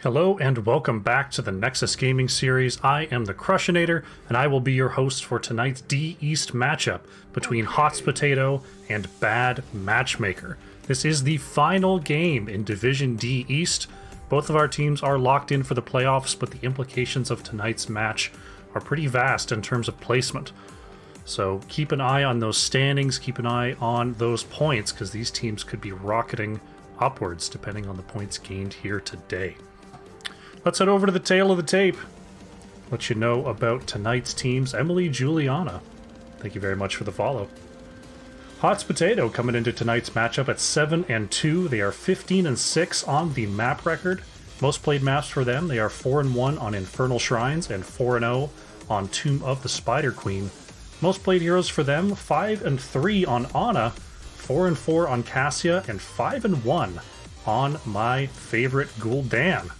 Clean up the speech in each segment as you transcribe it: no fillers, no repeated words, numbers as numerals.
Hello and welcome back to the Nexus Gaming Series. I am the Crushinator, and I will be your host for tonight's D East matchup between Hot Potato and Bad Matchmaker. This is the final game in Division D East. Both of our teams are locked in for the playoffs, but the implications of tonight's match are pretty vast in terms of placement. So keep an eye on those standings, keep an eye on those points, because these teams could be rocketing upwards depending on the points gained here today. Let's head over to the tail of the tape. Let you know about tonight's teams. Emily, Juliana, thank you very much for the follow. Hot Potato coming into tonight's matchup at 7-2. They are 15-6 on the map record. Most played maps for them, they are 4-1 on Infernal Shrines and 4-0 on Tomb of the Spider Queen. Most played heroes for them, 5-3 on Anna, 4-4 on Cassia, and 5-1 on my favorite Gul'dan.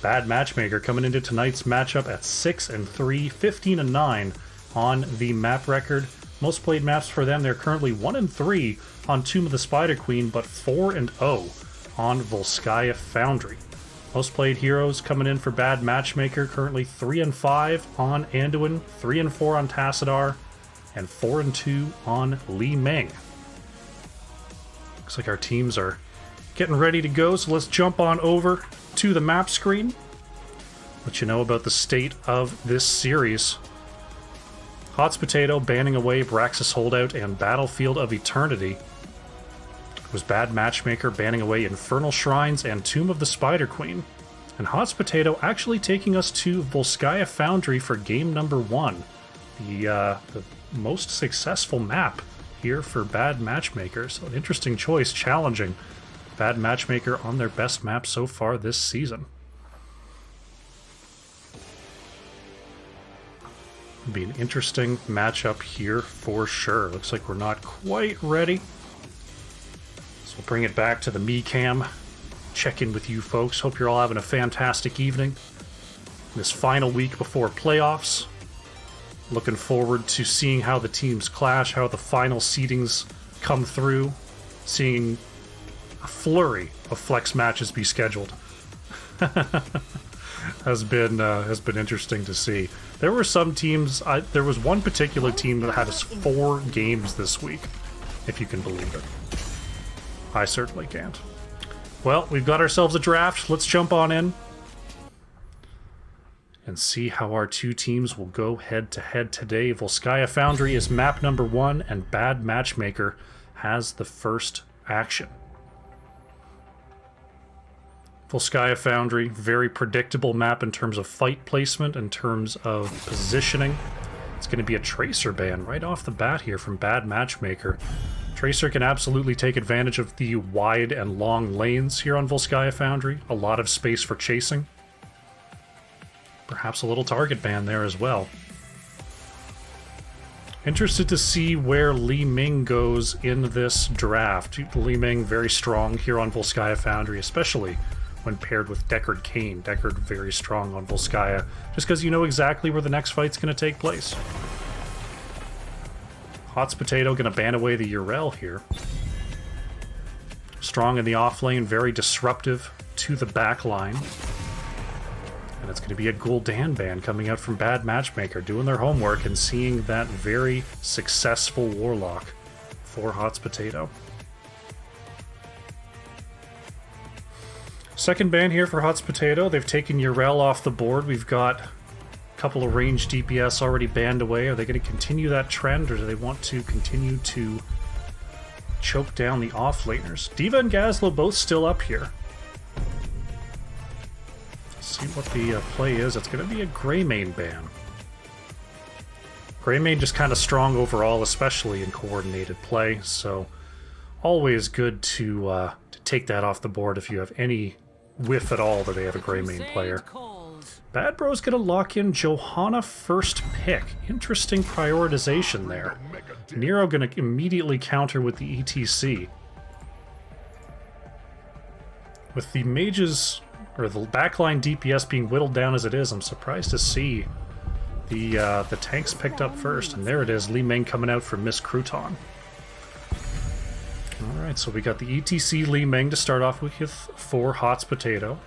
Bad Matchmaker coming into tonight's matchup at 6-3, 15-9 on the map record. Most played maps for them, they're currently 1-3 on Tomb of the Spider Queen, but 4-0 on Volskaya Foundry. Most played heroes coming in for Bad Matchmaker, currently 3-5 on Anduin, 3-4 on Tassadar, and 4-2 on Li Ming. Looks like our teams are getting ready to go, so let's jump on over to the map screen. Let you know about the state of this series. Hot Potato banning away Braxis Holdout and Battlefield of Eternity. It was Bad Matchmaker banning away Infernal Shrines and Tomb of the Spider Queen. And Hot Potato actually taking us to Volskaya Foundry for game number 1. The most successful map here for Bad Matchmaker. So an interesting choice, challenging Bad Matchmaker on their best map so far this season. It'll be an interesting matchup here for sure. Looks like we're not quite ready. So we'll bring it back to the me cam. Check in with you folks. Hope you're all having a fantastic evening. This final week before playoffs. Looking forward to seeing how the teams clash, how the final seedings come through. Seeing a flurry of flex matches be scheduled. has been interesting to see. There were some teams, there was one particular team that had us 4 games this week, if you can believe it. I certainly can't. Well, we've got ourselves a draft. Let's jump on in and see how our two teams will go head to head today. Volskaya Foundry is map number 1, and Bad Matchmaker has the first action. Volskaya Foundry, very predictable map in terms of fight placement, in terms of positioning. It's going to be a Tracer ban right off the bat here from Bad Matchmaker. Tracer can absolutely take advantage of the wide and long lanes here on Volskaya Foundry. A lot of space for chasing. Perhaps a little target ban there as well. Interested to see where Li Ming goes in this draft. Li Ming very strong here on Volskaya Foundry, especially when paired with Deckard Cain. Deckard very strong on Volskaya, just because you know exactly where the next fight's going to take place. Hot Potato going to ban away the Urel here. Strong in the off lane, very disruptive to the back line. And it's going to be a Gul'dan ban coming out from Bad Matchmaker, doing their homework and seeing that very successful Warlock for Hot Potato. Second ban here for Hot Potato. They've taken Urel off the board. We've got a couple of ranged DPS already banned away. Are they going to continue that trend, or do they want to continue to choke down the offlaners? Diva and Gazlo both still up here. Let's see what the play is. It's going to be a Greymane ban. Greymane just kind of strong overall, especially in coordinated play, so always good to take that off the board if you have any whiff at all that they have a Greymane player. Bad Bro's gonna lock in Johanna first pick. Interesting prioritization there. Nero gonna immediately counter with the ETC. With the mages, or the backline DPS being whittled down as it is, I'm surprised to see the tanks picked up first. And there it is, Li Ming coming out for Miss Crouton. Alright, so we got the ETC Li Ming to start off with for Hot Potato.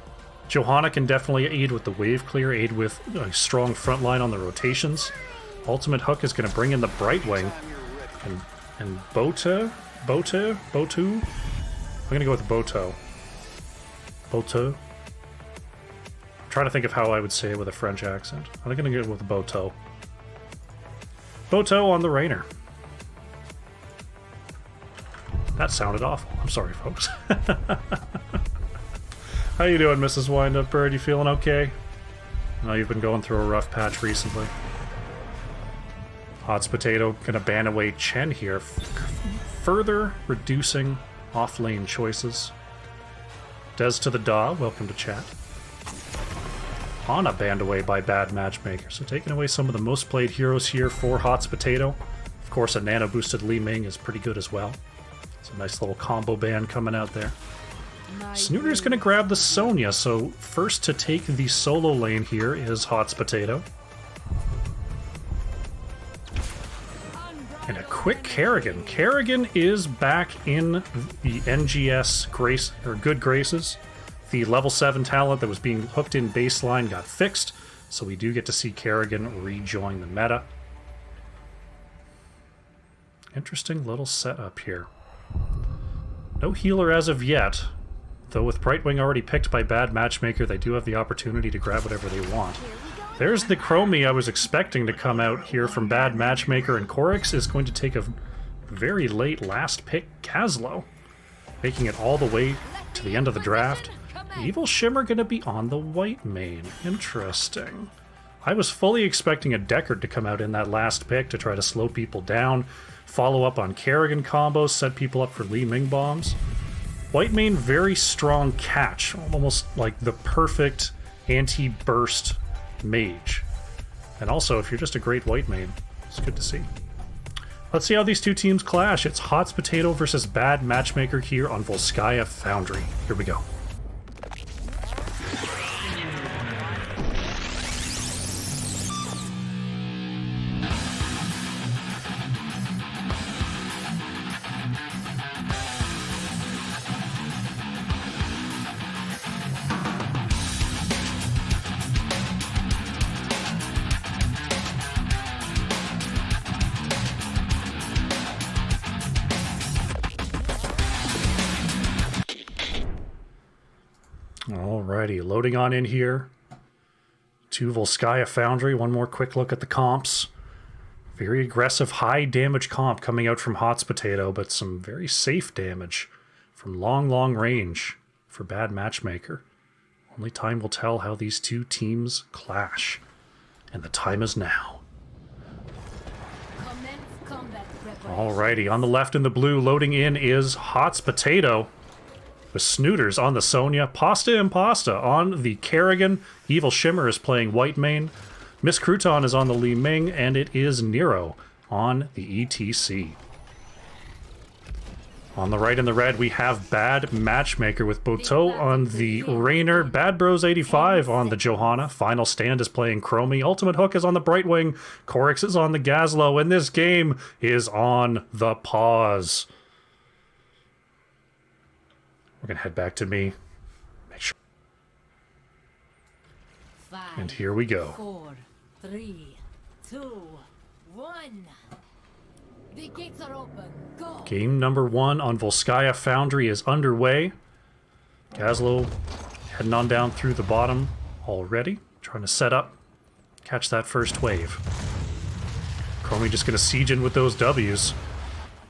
Johanna can definitely aid with the wave clear, aid with a strong front line on the rotations. Ultimate Hook is going to bring in the Brightwing. And Botu? I'm going to go with Boto. Boto? I'm trying to think of how I would say it with a French accent. I'm going to go with Boto. Boto on the Rainer. That sounded awful. I'm sorry, folks. How you doing, Mrs. Windup Bird? You feeling okay? I know you've been going through a rough patch recently. Hots Potato gonna ban away Chen here, further reducing off-lane choices. Des to the Daw, welcome to chat. Ana banned away by Bad Matchmaker, so taking away some of the most played heroes here for Hots Potato. Of course, a nano-boosted Li Ming is pretty good as well. It's a nice little combo ban coming out there. Snooter's gonna grab the Sonya, so first to take the solo lane here is Hots Potato. And a quick Kerrigan. Kerrigan is back in the NGS good graces. The level 7 talent that was being hooked in baseline got fixed, so we do get to see Kerrigan rejoin the meta. Interesting little setup here. No healer as of yet, though with Brightwing already picked by Bad Matchmaker, they do have the opportunity to grab whatever they want. There's the Chromie I was expecting to come out here from Bad Matchmaker, and Korix is going to take a very late last pick, Kaslo, making it all the way to the end of the draft. Evil Shimmer going to be on the Whitemane. Interesting. I was fully expecting a Deckard to come out in that last pick to try to slow people down, follow up on Kerrigan combos, set people up for Li Ming bombs. Whitemane, very strong catch, almost like the perfect anti-burst mage. And also, if you're just a great Whitemane, it's good to see. Let's see how these two teams clash. It's Hots Potato versus Bad Matchmaker here on Volskaya Foundry. Here we go. Alrighty, loading on in here to Volskaya Foundry. One more quick look at the comps. Very aggressive, high damage comp coming out from Hots Potato, but some very safe damage from long range for Bad Matchmaker. Only time will tell how these two teams clash. And the time is now. Alrighty, on the left in the blue, loading in is Hots Potato. With Snooters on the Sonya, Pasta Impasta on the Kerrigan, Evil Shimmer is playing Whitemane, Miss Crouton is on the Li Ming, and it is Nero on the ETC. On the right in the red, we have Bad Matchmaker with Boto on the Rainer, Bad Bros 85 on the Johanna, Final Stand is playing Chromie, Ultimate Hook is on the Brightwing, Korix is on the Gazlo, and this game is on the pause. We're going to head back to me. Make sure. 5, and here we go. 4, 3, 2, 1. The gates are open. Go. Game number 1 on Volskaya Foundry is underway. Gazlo heading on down through the bottom already. Trying to set up, catch that first wave. Chromie just going to siege in with those W's.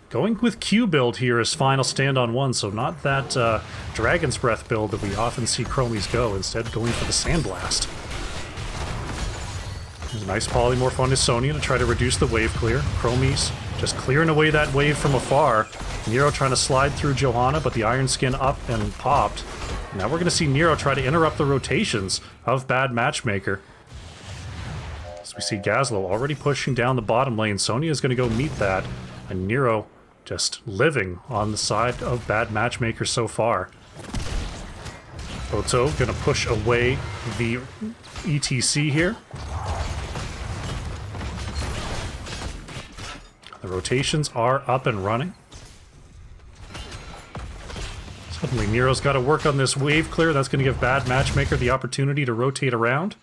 Going with Q build here as Final Stand on 1, so not that Dragon's Breath build that we often see Chromies go, instead going for the Sandblast. There's a nice polymorph on his Sonya to try to reduce the wave clear. Chromies just clearing away that wave from afar. Nero trying to slide through Johanna, but the Iron Skin up and popped. Now we're going to see Nero try to interrupt the rotations of Bad Matchmaker. As we see Gazlo already pushing down the bottom lane. Sonya is going to go meet that, and Nero just living on the side of Bad Matchmaker so far. Boto gonna push away the ETC here. The rotations are up and running. So Suddenly Nero's got to work on this wave clear. That's going to give Bad Matchmaker the opportunity to rotate around.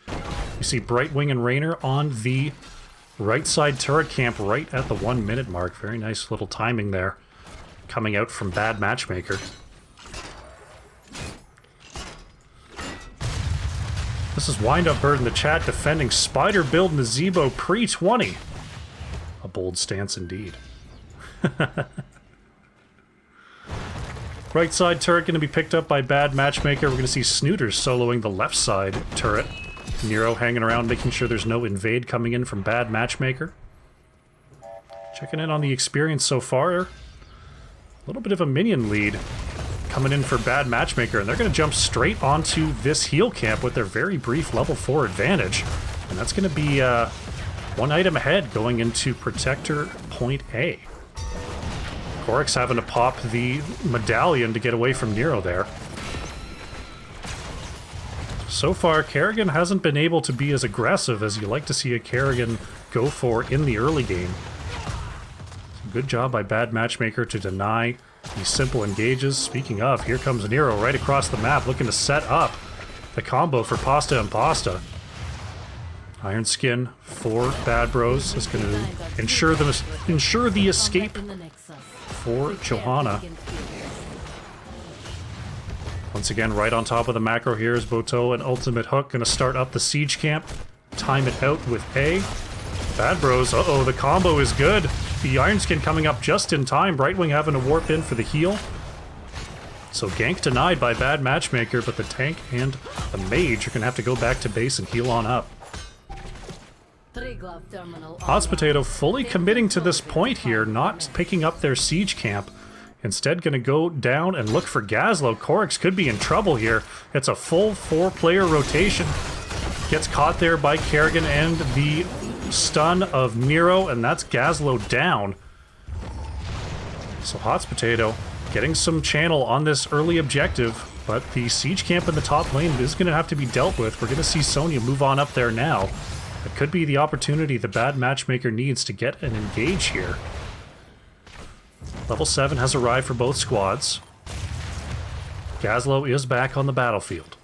You see Brightwing and Raynor on the right side turret camp right at the 1 minute mark. Very nice little timing there coming out from Bad Matchmaker. This is Windup Bird in the chat defending Spider Build Nazebo pre-20. A bold stance indeed. Right side turret going to be picked up by Bad Matchmaker. We're going to see Snooters soloing the left side turret. Nero hanging around making sure there's no invade coming in from Bad Matchmaker. Checking in on the experience so far. A little bit of a minion lead coming in for Bad Matchmaker, and they're going to jump straight onto this heal camp with their very brief level 4 advantage. And that's going to be one item ahead going into Protector Point A. Korix having to pop the medallion to get away from Nero there. So far, Kerrigan hasn't been able to be as aggressive as you like to see a Kerrigan go for in the early game. Good job by Bad Matchmaker to deny these simple engages. Speaking of, here comes Nero right across the map looking to set up the combo for Pasta and Pasta. Iron Skin for Bad Bros is going to ensure the escape for Johanna. Once again, right on top of the macro here is Boto and Ultimate Hook going to start up the siege camp. Time it out with A. Bad Bros, uh-oh, the combo is good. The Iron Skin coming up just in time. Brightwing having to warp in for the heal. So gank denied by Bad Matchmaker, but the tank and the mage are going to have to go back to base and heal on up. Hot Potato fully committing to this point here, not picking up their siege camp. Instead going to go down and look for Gazlo. Korix could be in trouble here. It's a full 4-player rotation. Gets caught there by Kerrigan and the stun of Nero, and that's Gazlo down. So Hot Potato getting some channel on this early objective, but the siege camp in the top lane is going to have to be dealt with. We're going to see Sonya move on up there now. It could be the opportunity the Bad Matchmaker needs to get an engage here. Level 7 has arrived for both squads. Gazlo is back on the battlefield.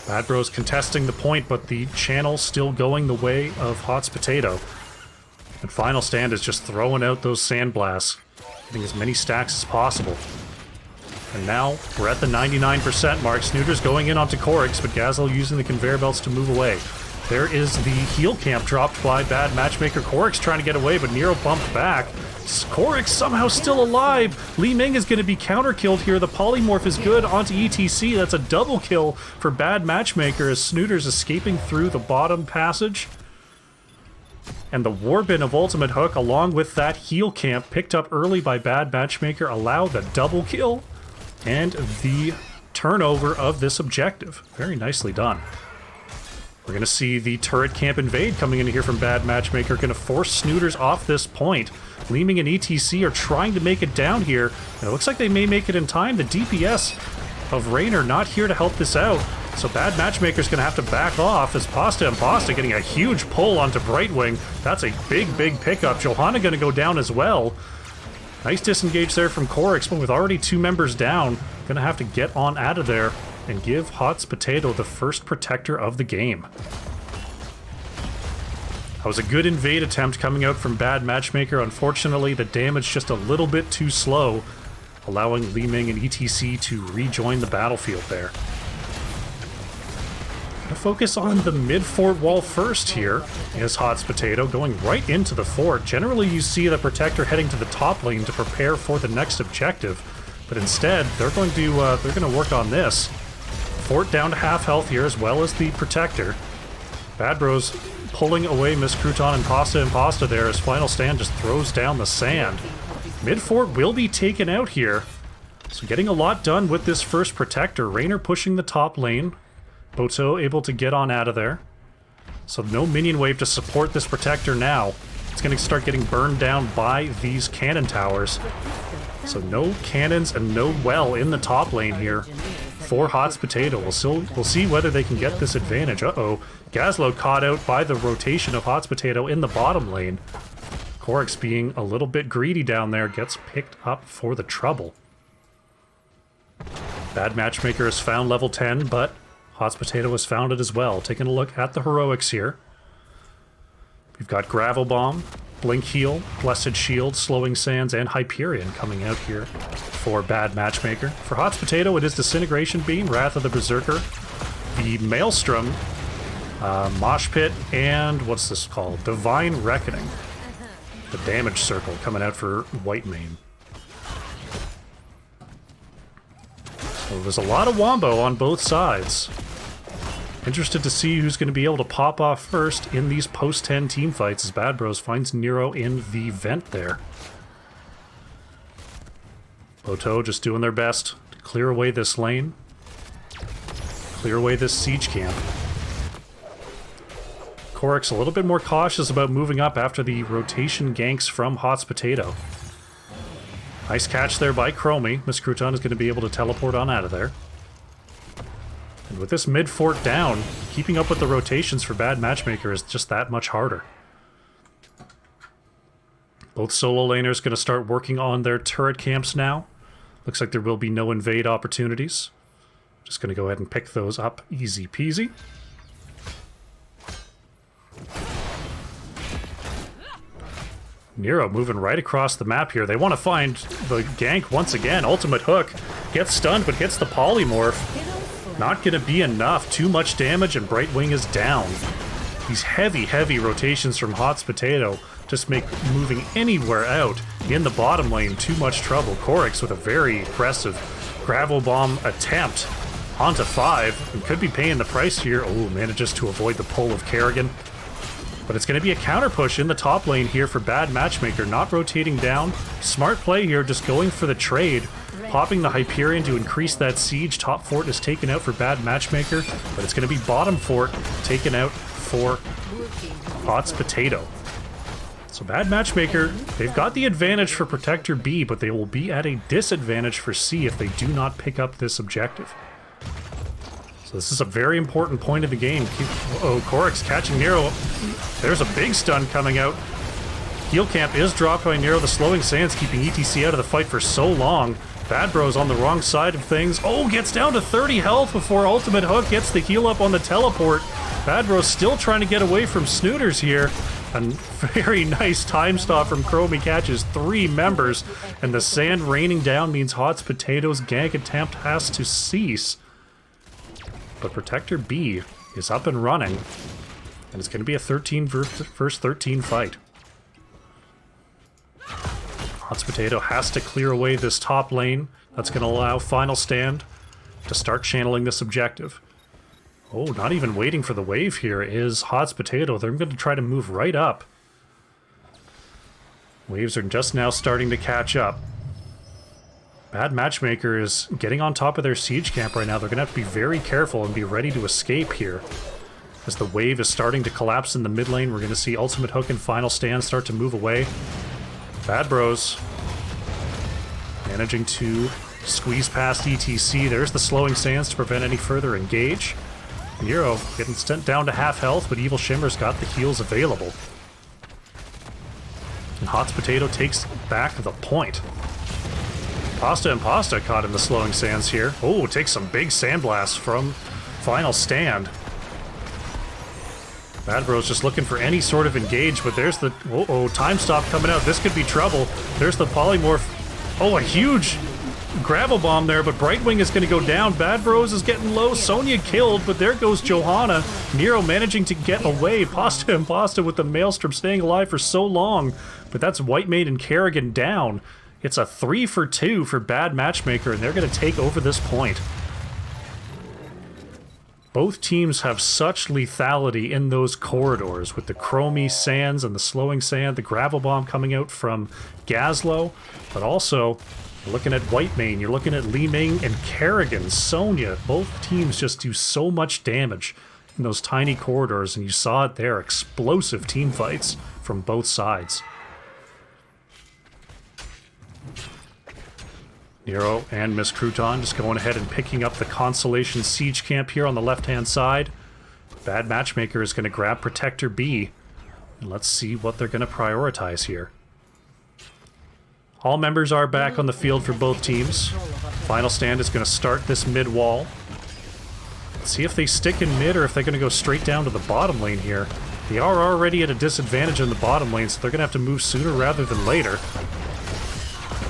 Bad Bros contesting the point, but the channel still going the way of Hot Potato. And Final Stand is just throwing out those sandblasts, getting as many stacks as possible. And now we're at the 99% mark. Snooters going in onto Korix, but Gazlo using the conveyor belts to move away. There is the heal camp dropped by Bad Matchmaker. Korix trying to get away, but Nero bumped back. Korix somehow still alive. Li Ming is going to be counter-killed here. The polymorph is good onto ETC. That's a double kill for Bad Matchmaker as Snooters escaping through the bottom passage. And the Warbin of Ultimate Hook, along with that heal camp picked up early by Bad Matchmaker, allow the double kill and the turnover of this objective. Very nicely done. We're going to see the turret camp invade coming in here from Bad Matchmaker, going to force Snooters off this point. Li Ming and ETC are trying to make it down here, and it looks like they may make it in time. The DPS of Raynor not here to help this out, so Bad Matchmaker's going to have to back off as Pasta and Pasta getting a huge pull onto Brightwing. That's a big pickup. Johanna going to go down as well. Nice disengage there from Korix, but with already 2 members down, going to have to get on out of there and give Hot Potato the first protector of the game. That was a good invade attempt coming out from Bad Matchmaker. Unfortunately, the damage just a little bit too slow, allowing Li Ming and ETC to rejoin the battlefield there. Gonna focus on the mid-fort wall first here is Hot Potato going right into the fort. Generally, you see the protector heading to the top lane to prepare for the next objective, but instead, they're going to work on this. Fort down to half health here, as well as the protector. Bad Bros pulling away Miss Crouton and Pasta there as Final Stand just throws down the sand. Mid-fort will be taken out here. So getting a lot done with this first protector. Raynor pushing the top lane. Boto able to get on out of there. So no minion wave to support this protector now. It's going to start getting burned down by these cannon towers. So no cannons and no well in the top lane here for Hot Potato. We'll see whether they can get this advantage. Uh-oh. Gazlo caught out by the rotation of Hot Potato in the bottom lane. Korix being a little bit greedy down there gets picked up for the trouble. Bad Matchmaker has found level 10, but Hot Potato has found it as well. Taking a look at the heroics here. We've got Gravel Bomb, Blink Heal, Blessed Shield, Slowing Sands, and Hyperion coming out here for Bad Matchmaker. For Hot Potato, it is Disintegration Beam, Wrath of the Berserker, the Maelstrom, Mosh Pit, and what's this called? Divine Reckoning. The Damage Circle coming out for WHITEMANE. So there's a lot of wombo on both sides. Interested to see who's going to be able to pop off first in these post-10 team fights as Bad Bros finds Nero in the vent there. Boto just doing their best to clear away this lane. Clear away this siege camp. Korix a little bit more cautious about moving up after the rotation ganks from Hot Potato. Nice catch there by Chromie. Miss Crouton is going to be able to teleport on out of there. And with this mid-fort down, keeping up with the rotations for Bad Matchmaker is just that much harder. Both solo laners going to start working on their turret camps now. Looks like there will be no invade opportunities. Just going to go ahead and pick those up easy peasy. Nero moving right across the map here. They want to find the gank once again. Ultimate Hook gets stunned but hits the polymorph. Not going to be enough. Too much damage and Brightwing is down. These heavy, heavy rotations from Hot Potato just make moving anywhere out in the bottom lane too much trouble. Korix with a very aggressive Gravel Bomb attempt onto 5 and could be paying the price here. Oh, manages to avoid the pull of Kerrigan. But it's going to be a counter push in the top lane here for Bad Matchmaker, not rotating down. Smart play here, just going for the trade. Popping the Hyperion to increase that siege. Top fort is taken out for Bad Matchmaker, but it's going to be bottom fort taken out for Hot Potato. So Bad Matchmaker, they've got the advantage for Protector B, but they will be at a disadvantage for C if they do not pick up this objective. So this is a very important point of the game. Oh, Korix catching Nero. There's a big stun coming out. Heal camp is dropped by Nero. The Slowing Sands keeping ETC out of the fight for so long. Bad Bros on the wrong side of things. Oh, gets down to 30 health before Ultimate Hook gets the heal up on the teleport. Bad Bros still trying to get away from Snooters here. A very nice time stop from Chromie, catches 3 members. And the sand raining down means Hot Potato's gank attempt has to cease. But Protector B is up and running, and it's going to be a 13 versus 13 fight. Hot Potato has to clear away this top lane. That's going to allow Final Stand to start channeling this objective. Oh, not even waiting for the wave here is Hot Potato. They're going to try to move right up. Waves are just now starting to catch up. Bad Matchmaker is getting on top of their siege camp right now. They're going to have to be very careful and be ready to escape here. As the wave is starting to collapse in the mid lane, we're going to see Ultimate Hook and Final Stand start to move away. Bad Bros managing to squeeze past ETC. There's the Slowing Sands to prevent any further engage. Nero getting sent down to half health, but Evil Shimmer's got the heals available. And Hot Potato takes back the point. Pasta and Pasta caught in the Slowing Sands here. Oh, takes some big sandblasts from Final Stand. Bad Bros just looking for any sort of engage, but there's the... Uh-oh, time stop coming out. This could be trouble. There's the polymorph. Oh, a huge Gravel Bomb there, but Brightwing is going to go down. Bad Bros is getting low. Sonya killed, but there goes Johanna. Nero managing to get away. Pasta and Pasta with the Maelstrom staying alive for so long, but that's WHITEMANE and Kerrigan down. It's a 3 for 2 for Bad Matchmaker, and they're going to take over this point. Both teams have such lethality in those corridors, with the Chromie Sands and the Slowing Sand, the Gravel Bomb coming out from Gazlowe, but also, you're looking at WHITEMANE, you're looking at Li Ming and Kerrigan, Sonya. Both teams just do so much damage in those tiny corridors, and you saw it there, explosive team fights from both sides. Nero and Miss Crouton just going ahead and picking up the Constellation Siege Camp here on the left-hand side. Bad Matchmaker is going to grab Protector B. And let's see what they're going to prioritize here. All members are back on the field for both teams. Final stand is going to start this mid wall. Let's see if they stick in mid or if they're going to go straight down to the bottom lane here. They are already at a disadvantage in the bottom lane, so they're going to have to move sooner rather than later.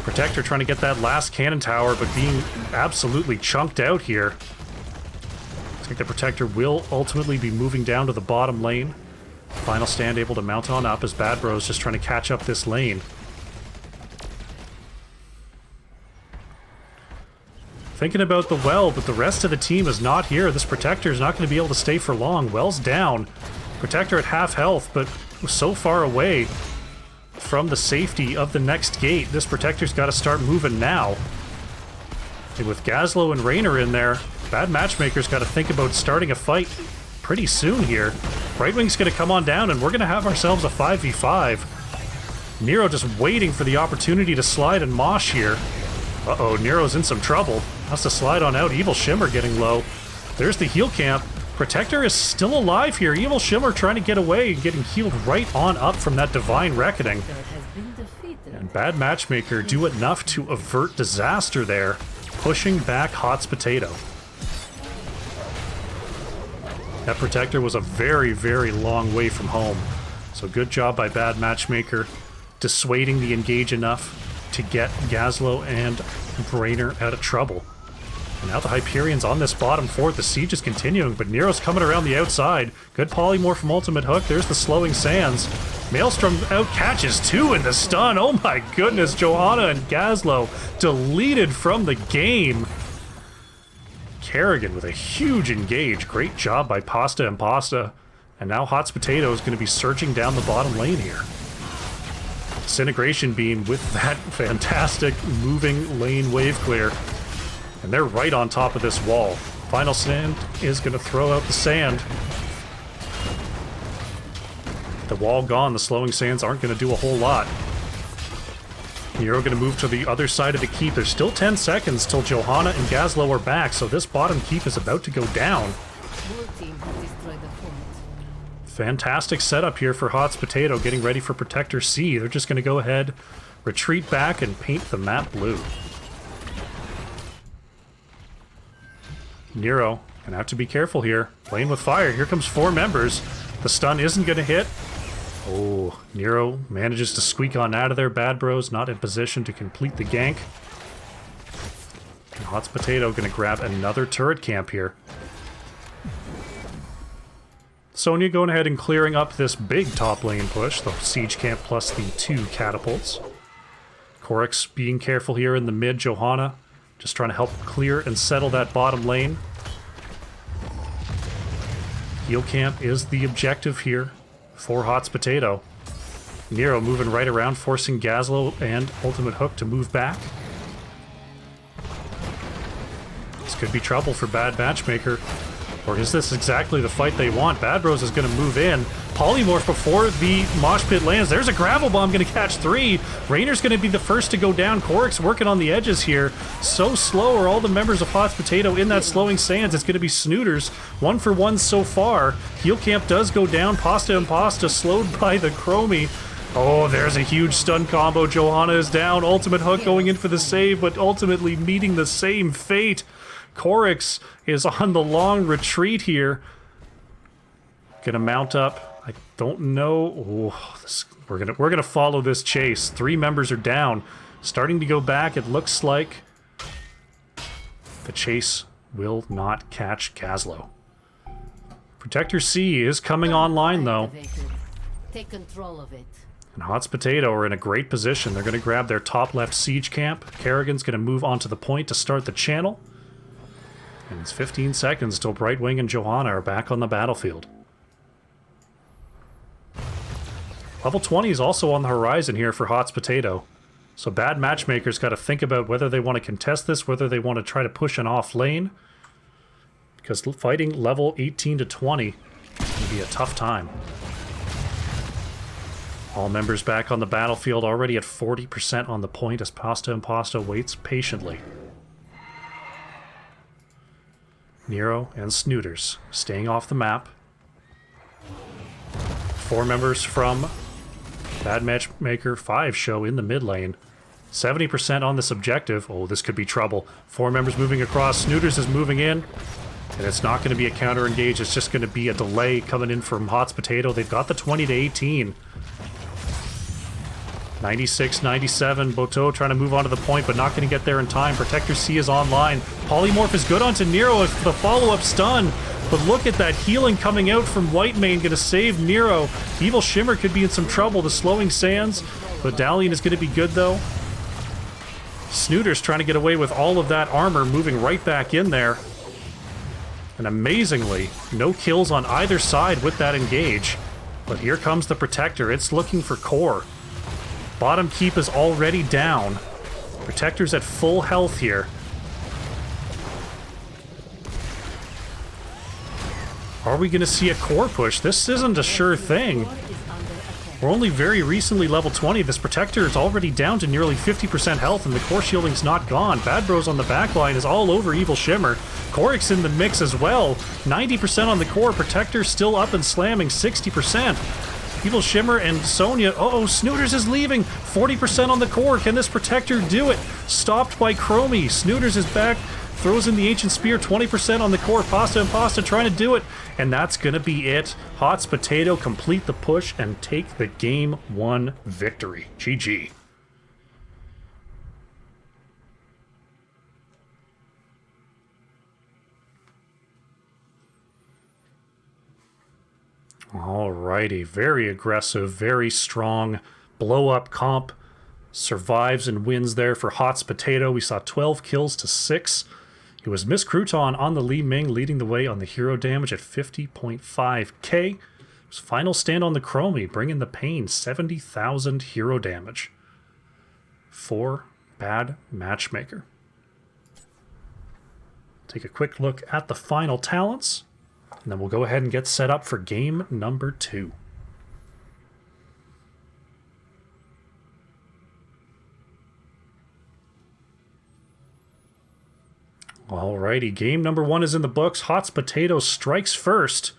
Protector trying to get that last cannon tower, but being absolutely chunked out here. I think the Protector will ultimately be moving down to the bottom lane. Final stand able to mount on up as Bad Bros just trying to catch up this lane. Thinking about the well, but the rest of the team is not here. This Protector is not going to be able to stay for long. Well's down. Protector at half health, but so far away from the safety of the next gate. This Protector's got to start moving now. And with Gazlo and Raynor in there, Bad Matchmaker's got to think about starting a fight pretty soon here. Right Wing's going to come on down, and we're going to have ourselves a 5v5. Nero just waiting for the opportunity to slide and mosh here. Uh-oh, Nero's in some trouble. Has to slide on out. Evil Shimmer getting low. There's the heal camp. Protector is still alive here. Evil Shimmer trying to get away and getting healed right on up from that Divine Reckoning. And Bad Matchmaker do enough to avert disaster there, pushing back Hot's Potato. That Protector was a very, very long way from home. So good job by Bad Matchmaker dissuading the engage enough to get Gazlo and Raynor out of trouble. And now the Hyperion's on this bottom fort. The siege is continuing, but Nero's coming around the outside. Good polymorph from Ultimate Hook. There's the slowing sands. Maelstrom out catches two in the stun. Oh my goodness, Johanna and Gazlo deleted from the game. Kerrigan with a huge engage. Great job by Pasta and Pasta. And now Hot's Potato is going to be surging down the bottom lane here. Disintegration Beam with that fantastic moving lane wave clear. And they're right on top of this wall. Final Stand is going to throw out the sand. The wall gone, the slowing sands aren't going to do a whole lot. Nero going to move to the other side of the keep. There's still 10 seconds till Johanna and Gazlo are back, so this bottom keep is about to go down. Fantastic setup here for Hot's Potato, getting ready for Protector C. They're just going to go ahead, retreat back, and paint the map blue. Nero gonna have to be careful here. Playing with fire. Here comes 4 members. The stun isn't going to hit. Oh, Nero manages to squeak on out of there. Bad Bros not in position to complete the gank. And Hot's Potato going to grab another turret camp here. Sonya going ahead and clearing up this big top lane push, the siege camp plus the 2 catapults. Korix being careful here in the mid. Johanna just trying to help clear and settle that bottom lane. Heal camp is the objective here for Hot's Potato. Nero moving right around, forcing Gazlo and Ultimate Hook to move back. This could be trouble for Bad Matchmaker. Or is this exactly the fight they want? Bad Bros is going to move in. Polymorph before the mosh pit lands. There's a gravel bomb going to catch 3. Raynor's going to be the first to go down. Korix working on the edges here. So slow are all the members of Hot's Potato in that slowing sands. It's going to be Snooters. 1 for 1 so far. Heal camp does go down. Pasta and Pasta slowed by the Chromie. Oh, there's a huge stun combo. Johanna is down. Ultimate Hook going in for the save, but ultimately meeting the same fate. Korix is on the long retreat here. Gonna mount up. I don't know. Oh, we're gonna follow this chase. 3 members are down. Starting to go back. It looks like the chase will not catch Gazlo. Protector C is coming online though. Take control of it. And Hot's Potato are in a great position. They're gonna grab their top left siege camp. Kerrigan's gonna move onto the point to start the channel. And it's 15 seconds till Brightwing and Johanna are back on the battlefield. Level 20 is also on the horizon here for Hot's Potato. So Bad Matchmaker's got to think about whether they want to contest this, whether they want to try to push an off lane. Because fighting level 18 to 20 can be a tough time. All members back on the battlefield, already at 40% on the point as Pasta and Pasta waits patiently. Nero and Snooters staying off the map. 4 members from Bad Matchmaker 5 show in the mid lane. 70% on this objective. Oh, this could be trouble. 4 members moving across. Snooters is moving in. And it's not going to be a counter engage. It's just going to be a delay coming in from Hots Potato. They've got the 20 to 18. 96, 97. Boteau trying to move on to the point, but not going to get there in time. Protector C is online. Polymorph is good onto Nero with the follow-up stun. But look at that healing coming out from Whitemane. Going to save Nero. Evil Shimmer could be in some trouble. The slowing sands. Medallion is going to be good, though. Snooter's trying to get away with all of that armor, moving right back in there. And amazingly, no kills on either side with that engage. But here comes the Protector. It's looking for core. Bottom keep is already down. Protector's at full health here. Are we going to see a core push? This isn't a sure thing. We're only very recently level 20. This Protector is already down to nearly 50% health, and the core shielding's not gone. Bad Bros on the backline is all over Evil Shimmer. Korik's in the mix as well. 90% on the core. Protector still up and slamming 60%. Evil Shimmer and Sonya. Uh-oh, Snooters is leaving. 40% on the core. Can this Protector do it? Stopped by Chromie. Snooters is back. Throws in the Ancient Spear, 20% on the core. Pasta and Pasta trying to do it. And that's going to be it. Hots Potato complete the push and take the Game 1 victory. GG. Alrighty. Very aggressive, very strong. Blow-up comp. Survives and wins there for Hots Potato. We saw 12 kills to 6. It was Miss Crouton on the Li Ming leading the way on the hero damage at 50.5k. It was Final Stand on the Chromie, bringing the pain, 70,000 hero damage. For Bad Matchmaker. Take a quick look at the final talents, and then we'll go ahead and get set up for game number 2. Alrighty, game number 1 is in the books. Hots Potato strikes first.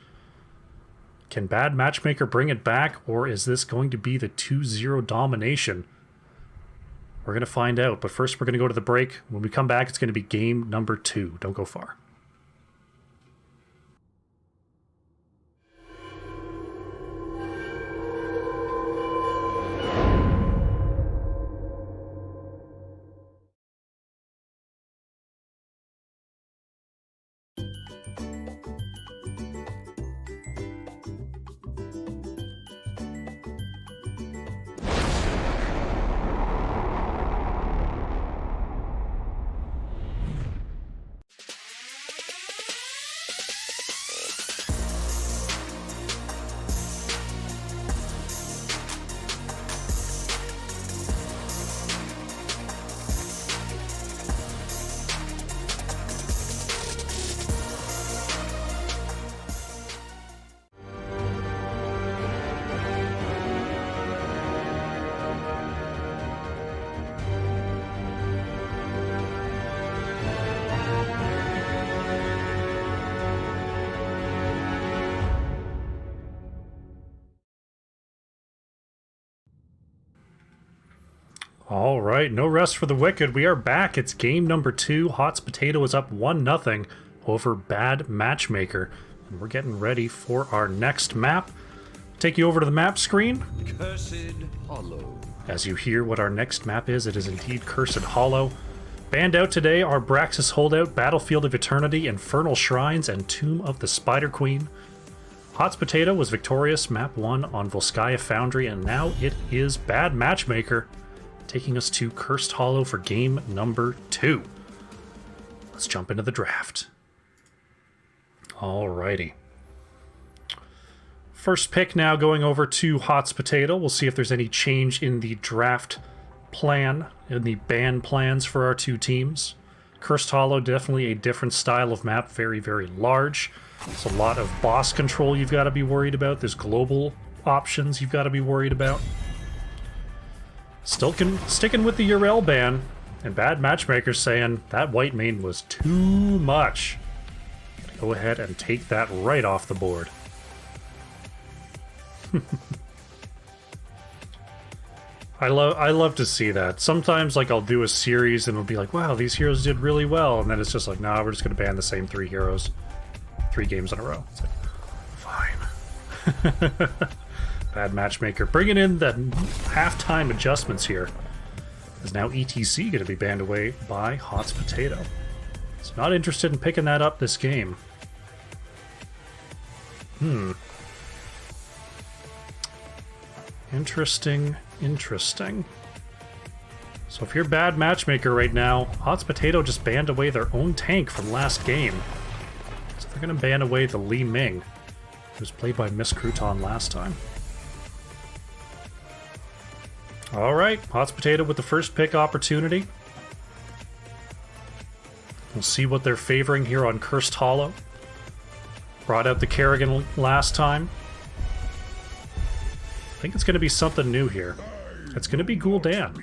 Can Bad Matchmaker bring it back, or is this going to be the 2-0 domination? We're going to find out, but first we're going to go to the break. When we come back, it's going to be game number 2. Don't go far. All right, no rest for the wicked. We are back. It's game number 2. Hots Potato is up 1-0 over Bad Matchmaker. And we're getting ready for our next map. Take you over to the map screen. Cursed Hollow. As you hear what our next map is, it is indeed Cursed Hollow. Banned out today are Braxis Holdout, Battlefield of Eternity, Infernal Shrines, and Tomb of the Spider Queen. Hots Potato was victorious map 1 on Volskaya Foundry, and now it is Bad Matchmaker, taking us to Cursed Hollow for game number 2. Let's jump into the draft. Alrighty. First pick now going over to Hots Potato. We'll see if there's any change in the draft plan, in the ban plans for our two teams. Cursed Hollow, definitely a different style of map, very, very large. There's a lot of boss control you've got to be worried about. There's global options you've got to be worried about. Sticking with the URL ban, and Bad Matchmaker saying that Whitemane was too much. Go ahead and take that right off the board. I love to see that. Sometimes, like, I'll do a series and it'll be like, wow, these heroes did really well. And then it's just like, nah, we're just going to ban the same 3 heroes 3 games in a row. It's like, fine. Bad Matchmaker. Bringing in the halftime adjustments here. Is now ETC going to be banned away by Hots Potato. So not interested in picking that up this game. Interesting. So if you're Bad Matchmaker right now, Hots Potato just banned away their own tank from last game. So they're going to ban away the Li Ming, who was played by Miss Crouton last time. Alright, Hots Potato with the first pick opportunity. We'll see what they're favoring here on Cursed Hollow. Brought out the Kerrigan last time. I think it's going to be something new here. It's going to be Gul'dan.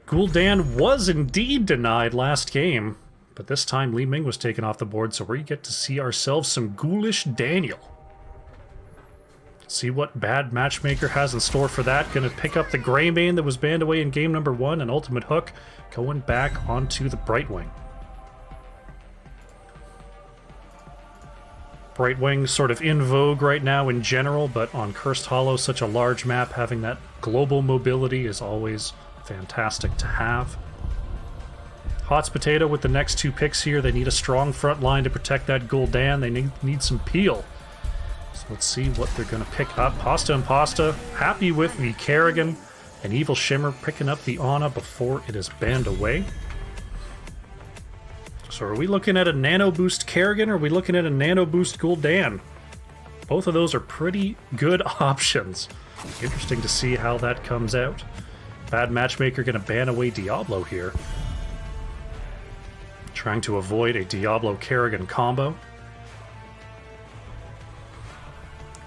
Gul'dan was indeed denied last game, but this time Li Ming was taken off the board, so we get to see ourselves some ghoulish Daniel. See what Bad Matchmaker has in store for that. Going to pick up the Greymane that was banned away in game number 1, and Ultimate Hook going back onto the Brightwing. Brightwing sort of in vogue right now in general, but on Cursed Hollow, such a large map, having that global mobility is always fantastic to have. Hots Potato with the next 2 picks here. They need a strong front line to protect that Gul'dan. They need some peel. So let's see what they're going to pick up. Pasta and Pasta, happy with the Kerrigan, and Evil Shimmer picking up the Ana before it is banned away. So are we looking at a Nano Boost Kerrigan, or are we looking at a Nano Boost Gul'dan? Both of those are pretty good options. Interesting to see how that comes out. Bad Matchmaker going to ban away Diablo here. Trying to avoid a Diablo Kerrigan combo.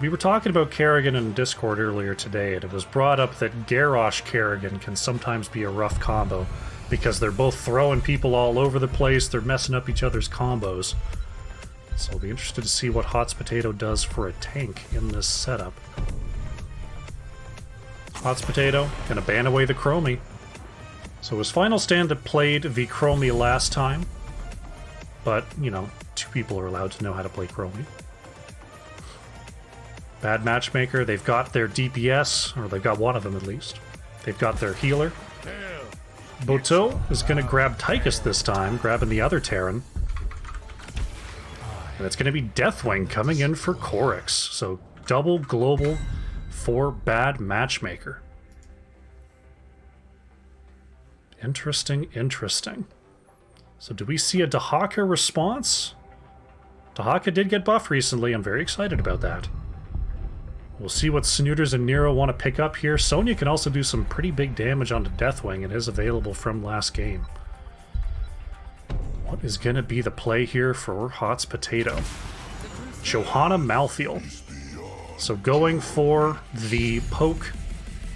We were talking about Kerrigan in Discord earlier today, and it was brought up that Garrosh Kerrigan can sometimes be a rough combo because they're both throwing people all over the place, they're messing up each other's combos. So I'll be interested to see what Hots Potato does for a tank in this setup. Hots Potato gonna ban away the Chromie. So his final stand that played the Chromie last time, but, you know, 2 people are allowed to know how to play Chromie. Bad Matchmaker, they've got their DPS, or they've got one of them at least. They've got their healer. Boto is going to grab Tychus this time, grabbing the other Terran. And it's going to be Deathwing coming in for Korix. So double global for Bad Matchmaker. Interesting. So do we see a Dahaka response? Dahaka did get buffed recently. I'm very excited about that. We'll see what Snooters and Nero want to pick up here. Sonya can also do some pretty big damage onto Deathwing and is available from last game. What is going to be the play here for Hots Potato? Johanna Malthael. So going for the poke,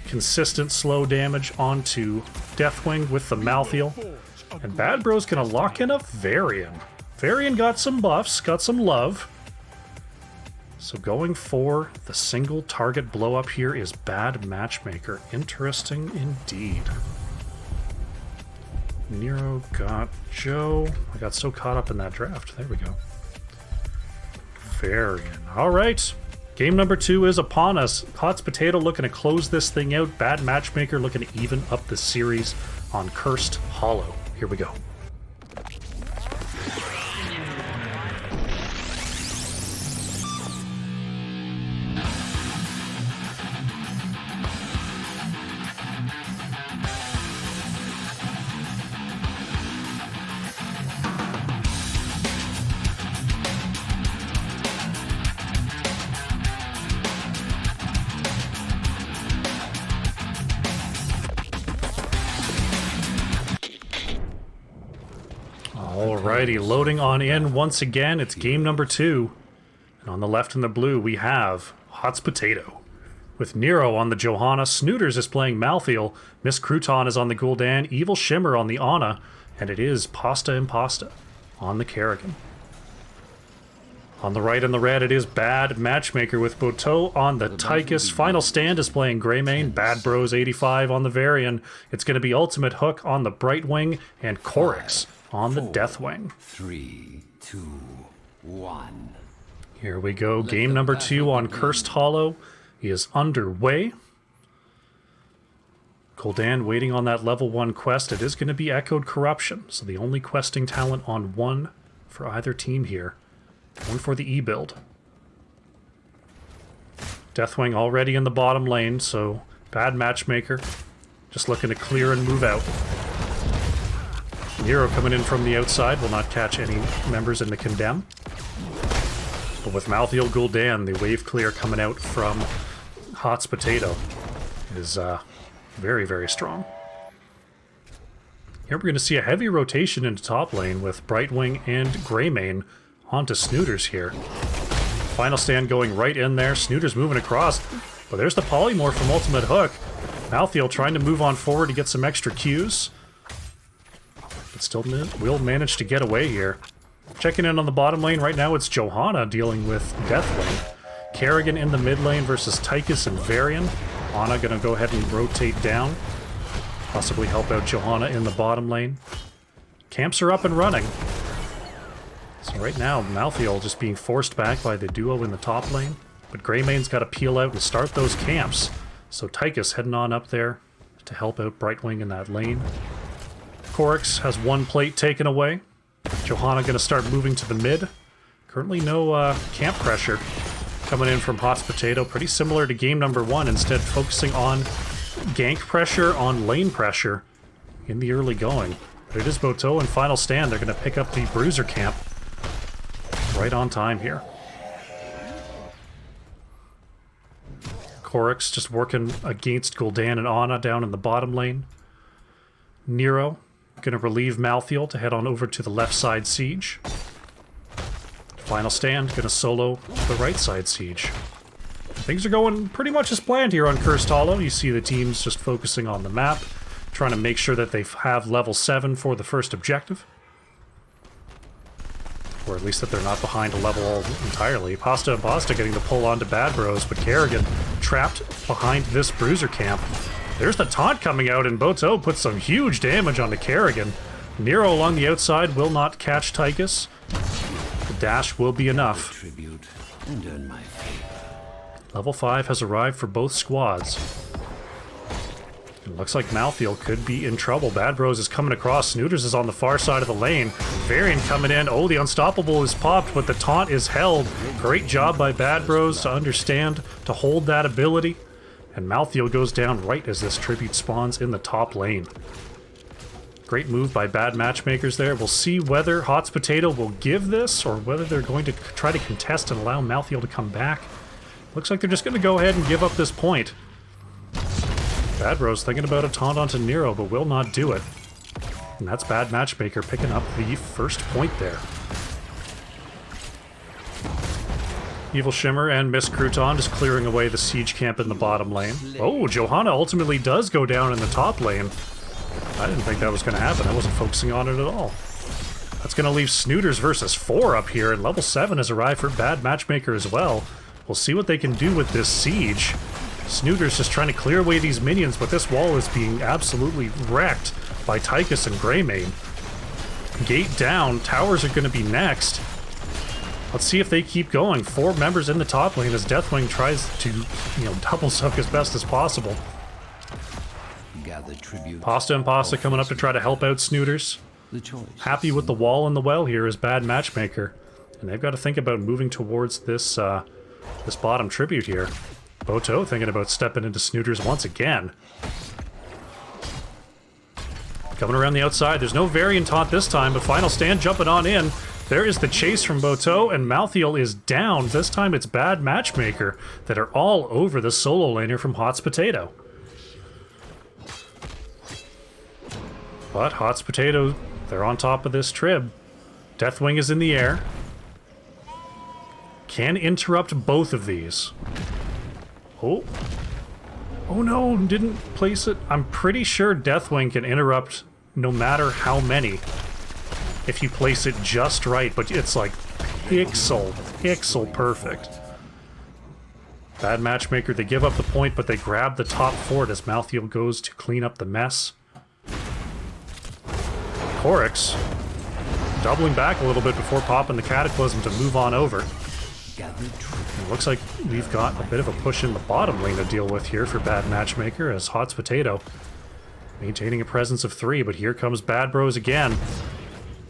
consistent slow damage onto Deathwing with the Malthael. And Bad Bro's going to lock in a Varian. Varian got some buffs, got some love. So going for the single target blow up here is Bad Matchmaker. Interesting indeed. Nero got Joe. I got so caught up in that draft. There we go. Varian. All right. Game number 2 is upon us. Hots Potato looking to close this thing out. Bad Matchmaker looking to even up the series on Cursed Hollow. Here we go. Alrighty, loading on in once again. It's game number 2. And on the left in the blue, we have Hots Potato. With Nero on the Johanna, Snooters is playing Malthael, Miss Crouton is on the Gul'dan, Evil Shimmer on the Ana, and it is Pasta and Pasta on the Kerrigan. On the right and the red, it is Bad Matchmaker with Boteau on the Tychus. Final Stand is playing Greymane. Bad Bros 85 on the Varian. It's going to be Ultimate Hook on the Brightwing and Corix on the Deathwing. 3, 2, 1. Here we go. Game number 2 on Cursed Hollow is underway. Gul'dan waiting on that level 1 quest. It is going to be Echoed Corruption, so the only questing talent on 1 for either team here. One for the E-build. Deathwing already in the bottom lane, so Bad Matchmaker just looking to clear and move out. Nero coming in from the outside will not catch any members in the Condemn. But with Malthael Gul'dan, the wave clear coming out from Hot's Potato is very, very strong. Here we're going to see a heavy rotation into top lane with Brightwing and Greymane onto Snooters here. Final Stand going right in there. Snooters moving across. But there's the Polymorph from Ultimate Hook. Malthael trying to move on forward to get some extra Qs. But still will manage to get away here. Checking in on the bottom lane right now, it's Johanna dealing with Deathwing. Kerrigan in the mid lane versus Tychus and Varian. Anna gonna go ahead and rotate down. Possibly help out Johanna in the bottom lane. Camps are up and running. So right now, Malthael just being forced back by the duo in the top lane. But Greymane's got to peel out and start those camps. So Tychus heading on up there to help out Brightwing in that lane. Corix has one plate taken away. Johanna going to start moving to the mid. Currently no camp pressure coming in from Hot's Potato. Pretty similar to game number 1, instead focusing on gank pressure, on lane pressure in the early going. But it is Boteau and Final Stand. They're going to pick up the Bruiser camp right on time here. Corix just working against Gul'dan and Anna down in the bottom lane. Nero going to relieve Malthael to head on over to the left side siege. Final Stand going to solo the right side siege. Things are going pretty much as planned here on Cursed Hollow. You see the teams just focusing on the map, trying to make sure that they have level 7 for the first objective. Or at least that they're not behind a level entirely. Pasta and Pasta getting the pull onto Bad Bros, but Kerrigan trapped behind this Bruiser camp. There's the taunt coming out, and Boteau puts some huge damage onto Kerrigan. Nero along the outside will not catch Tychus. The dash will be enough. Tribute and earn my favor. Level 5 has arrived for both squads. It looks like Malthael could be in trouble. Bad Bros is coming across. Snooters is on the far side of the lane. Varian coming in. Oh, the Unstoppable is popped, but the taunt is held. Great job by Bad Bros to understand, to hold that ability. And Malthael goes down right as this tribute spawns in the top lane. Great move by Bad Matchmakers there. We'll see whether Hot's Potato will give this, or whether they're going to try to contest and allow Malthael to come back. Looks like they're just going to go ahead and give up this point. Bad Bros thinking about a taunt onto Nero, but will not do it. And that's Bad Matchmaker picking up the first point there. Evil Shimmer and Miss Crouton just clearing away the siege camp in the bottom lane. Oh, Johanna ultimately does go down in the top lane. I didn't think that was going to happen. I wasn't focusing on it at all. That's going to leave Snooters versus 4 up here, and level 7 has arrived for Bad Matchmaker as well. We'll see what they can do with this siege. Snooters just trying to clear away these minions, but this wall is being absolutely wrecked by Tychus and Greymane. Gate down. Towers are going to be next. Let's see if they keep going. 4 members in the top lane as Deathwing tries to, double soak as best as possible. Gather tribute. Pasta and Pasta coming up to try to help out Snooters. The choice. Happy with the wall and the well here is Bad Matchmaker. And they've got to think about moving towards this this bottom tribute here. Boteau thinking about stepping into Snooters once again. Coming around the outside. There's no Varian taunt this time, but Final Stand jumping on in. There is the chase from Boteau, and Malthael is down. This time it's Bad Matchmaker that are all over the solo laner from Hot's Potato. But Hot's Potato, they're on top of this trib. Deathwing is in the air. Can interrupt both of these. Oh. Oh no, didn't place it. I'm pretty sure Deathwing can interrupt no matter how many, if you place it just right, but it's like Pixel perfect. Bad Matchmaker, they give up the point, but they grab the top fort as Malthael goes to clean up the mess. Coryx doubling back a little bit before popping the Cataclysm to move on over. It looks like we've got a bit of a push in the bottom lane to deal with here for Bad Matchmaker, as Hot's Potato maintaining a presence of 3, but here comes Bad Bros again.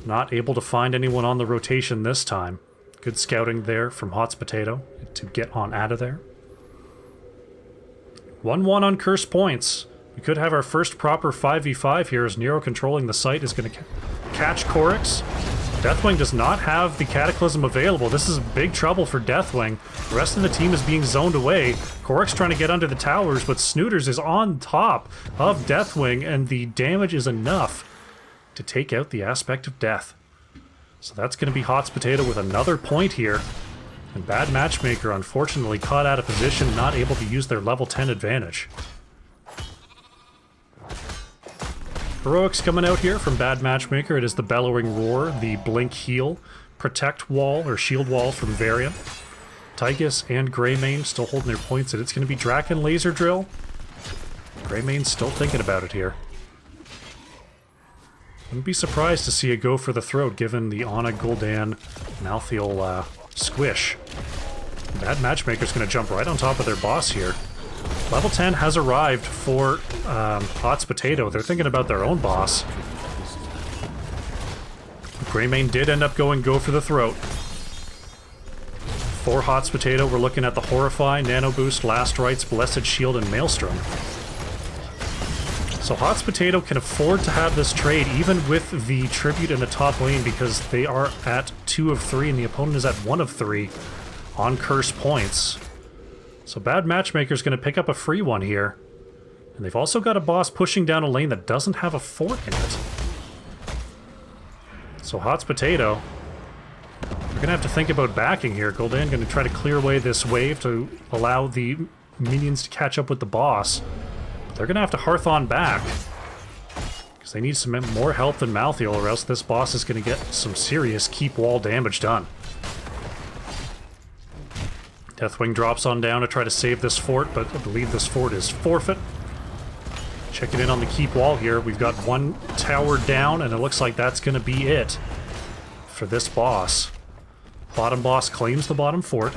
Not able to find anyone on the rotation this time. Good scouting there from Hot's Potato to get on out of there. 1-1 on curse points. We could have our first proper 5v5 here as Nero controlling the site is going to catch Coryx. Deathwing does not have the Cataclysm available. This is big trouble for Deathwing. The rest of the team is being zoned away. Coryx trying to get under the towers, but Snooters is on top of Deathwing, and the damage is enough to take out the aspect of death. So that's going to be Hot's Potato with another point here. And Bad Matchmaker, unfortunately, caught out of position, not able to use their level 10 advantage. Heroics coming out here from Bad Matchmaker. It is the Bellowing Roar, the Blink Heal, Protect Wall, or Shield Wall from Varian. Tychus and Greymane still holding their points, and it's going to be Draken Laser Drill. Greymane's still thinking about it here. Wouldn't be surprised to see it go for the throat, given the Ana, Gul'dan, Malthael squish. Bad Matchmaker's going to jump right on top of their boss here. Level 10 has arrived for Hot's Potato. They're thinking about their own boss. Greymane did end up going go for the throat. For Hot's Potato, we're looking at the Horrify, Nano Boost, Last Rites, Blessed Shield, and Maelstrom. So Hot's Potato can afford to have this trade even with the Tribute in the top lane because they are at 2 of 3 and the opponent is at 1 of 3 on curse points. So Bad Matchmaker's going to pick up a free one here. And they've also got a boss pushing down a lane that doesn't have a fort in it. So Hot's Potato, we're going to have to think about backing here. Gul'dan going to try to clear away this wave to allow the minions to catch up with the boss. But they're going to have to hearth on back. Because they need some more help than Malthael, or else this boss is going to get some serious keep wall damage done. Deathwing drops on down to try to save this fort, but I believe this fort is forfeit. Checking in on the keep wall here. We've got one tower down, and it looks like that's going to be it for this boss. Bottom boss claims the bottom fort.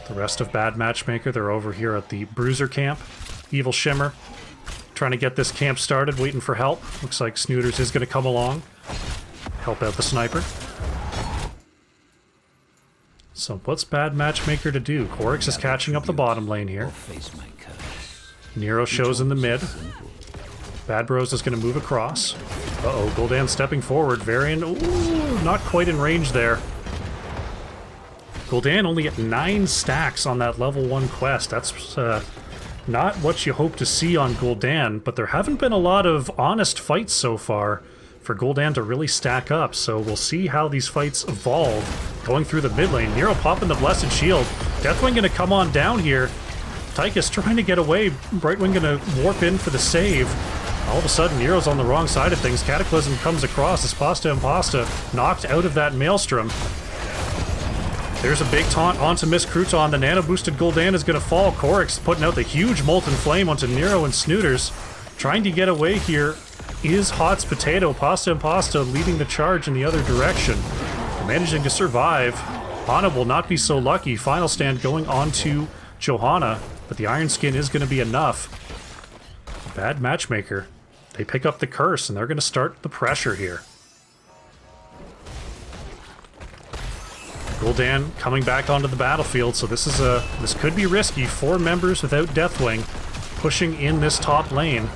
The rest of Bad Matchmaker, they're over here at the Bruiser camp. Evil Shimmer trying to get this camp started, waiting for help. Looks like Snooters is going to come along, help out the sniper. So what's Bad Matchmaker to do? Coryx is catching up the bottom lane here. Nero shows in the mid. Bad Bros is going to move across. Uh-oh, Gul'dan stepping forward. Varian, ooh, not quite in range there. Gul'dan only at 9 stacks on that level 1 quest. That's not what you hope to see on Gul'dan, but there haven't been a lot of honest fights so far for Gul'dan to really stack up, so we'll see how these fights evolve. Going through the mid lane, Nero popping the Blessed Shield. Deathwing gonna come on down here. Tychus trying to get away. Brightwing gonna warp in for the save. All of a sudden, Nero's on the wrong side of things. Cataclysm comes across as Pasta and Pasta knocked out of that Maelstrom. There's a big taunt onto Miss Crouton. The nano-boosted Gul'dan is gonna fall. Coryx putting out the huge Molten Flame onto Nero and Snooters. Trying to get away here is Hot's Potato. Pasta and Pasta leading the charge in the other direction. Managing to survive. Ana will not be so lucky. Final stand going on to Johanna, but the Iron Skin is going to be enough. Bad Matchmaker. They pick up the curse, and they're going to start the pressure here. Gul'dan coming back onto the battlefield, so this could be risky. 4 members without Deathwing pushing in this top lane.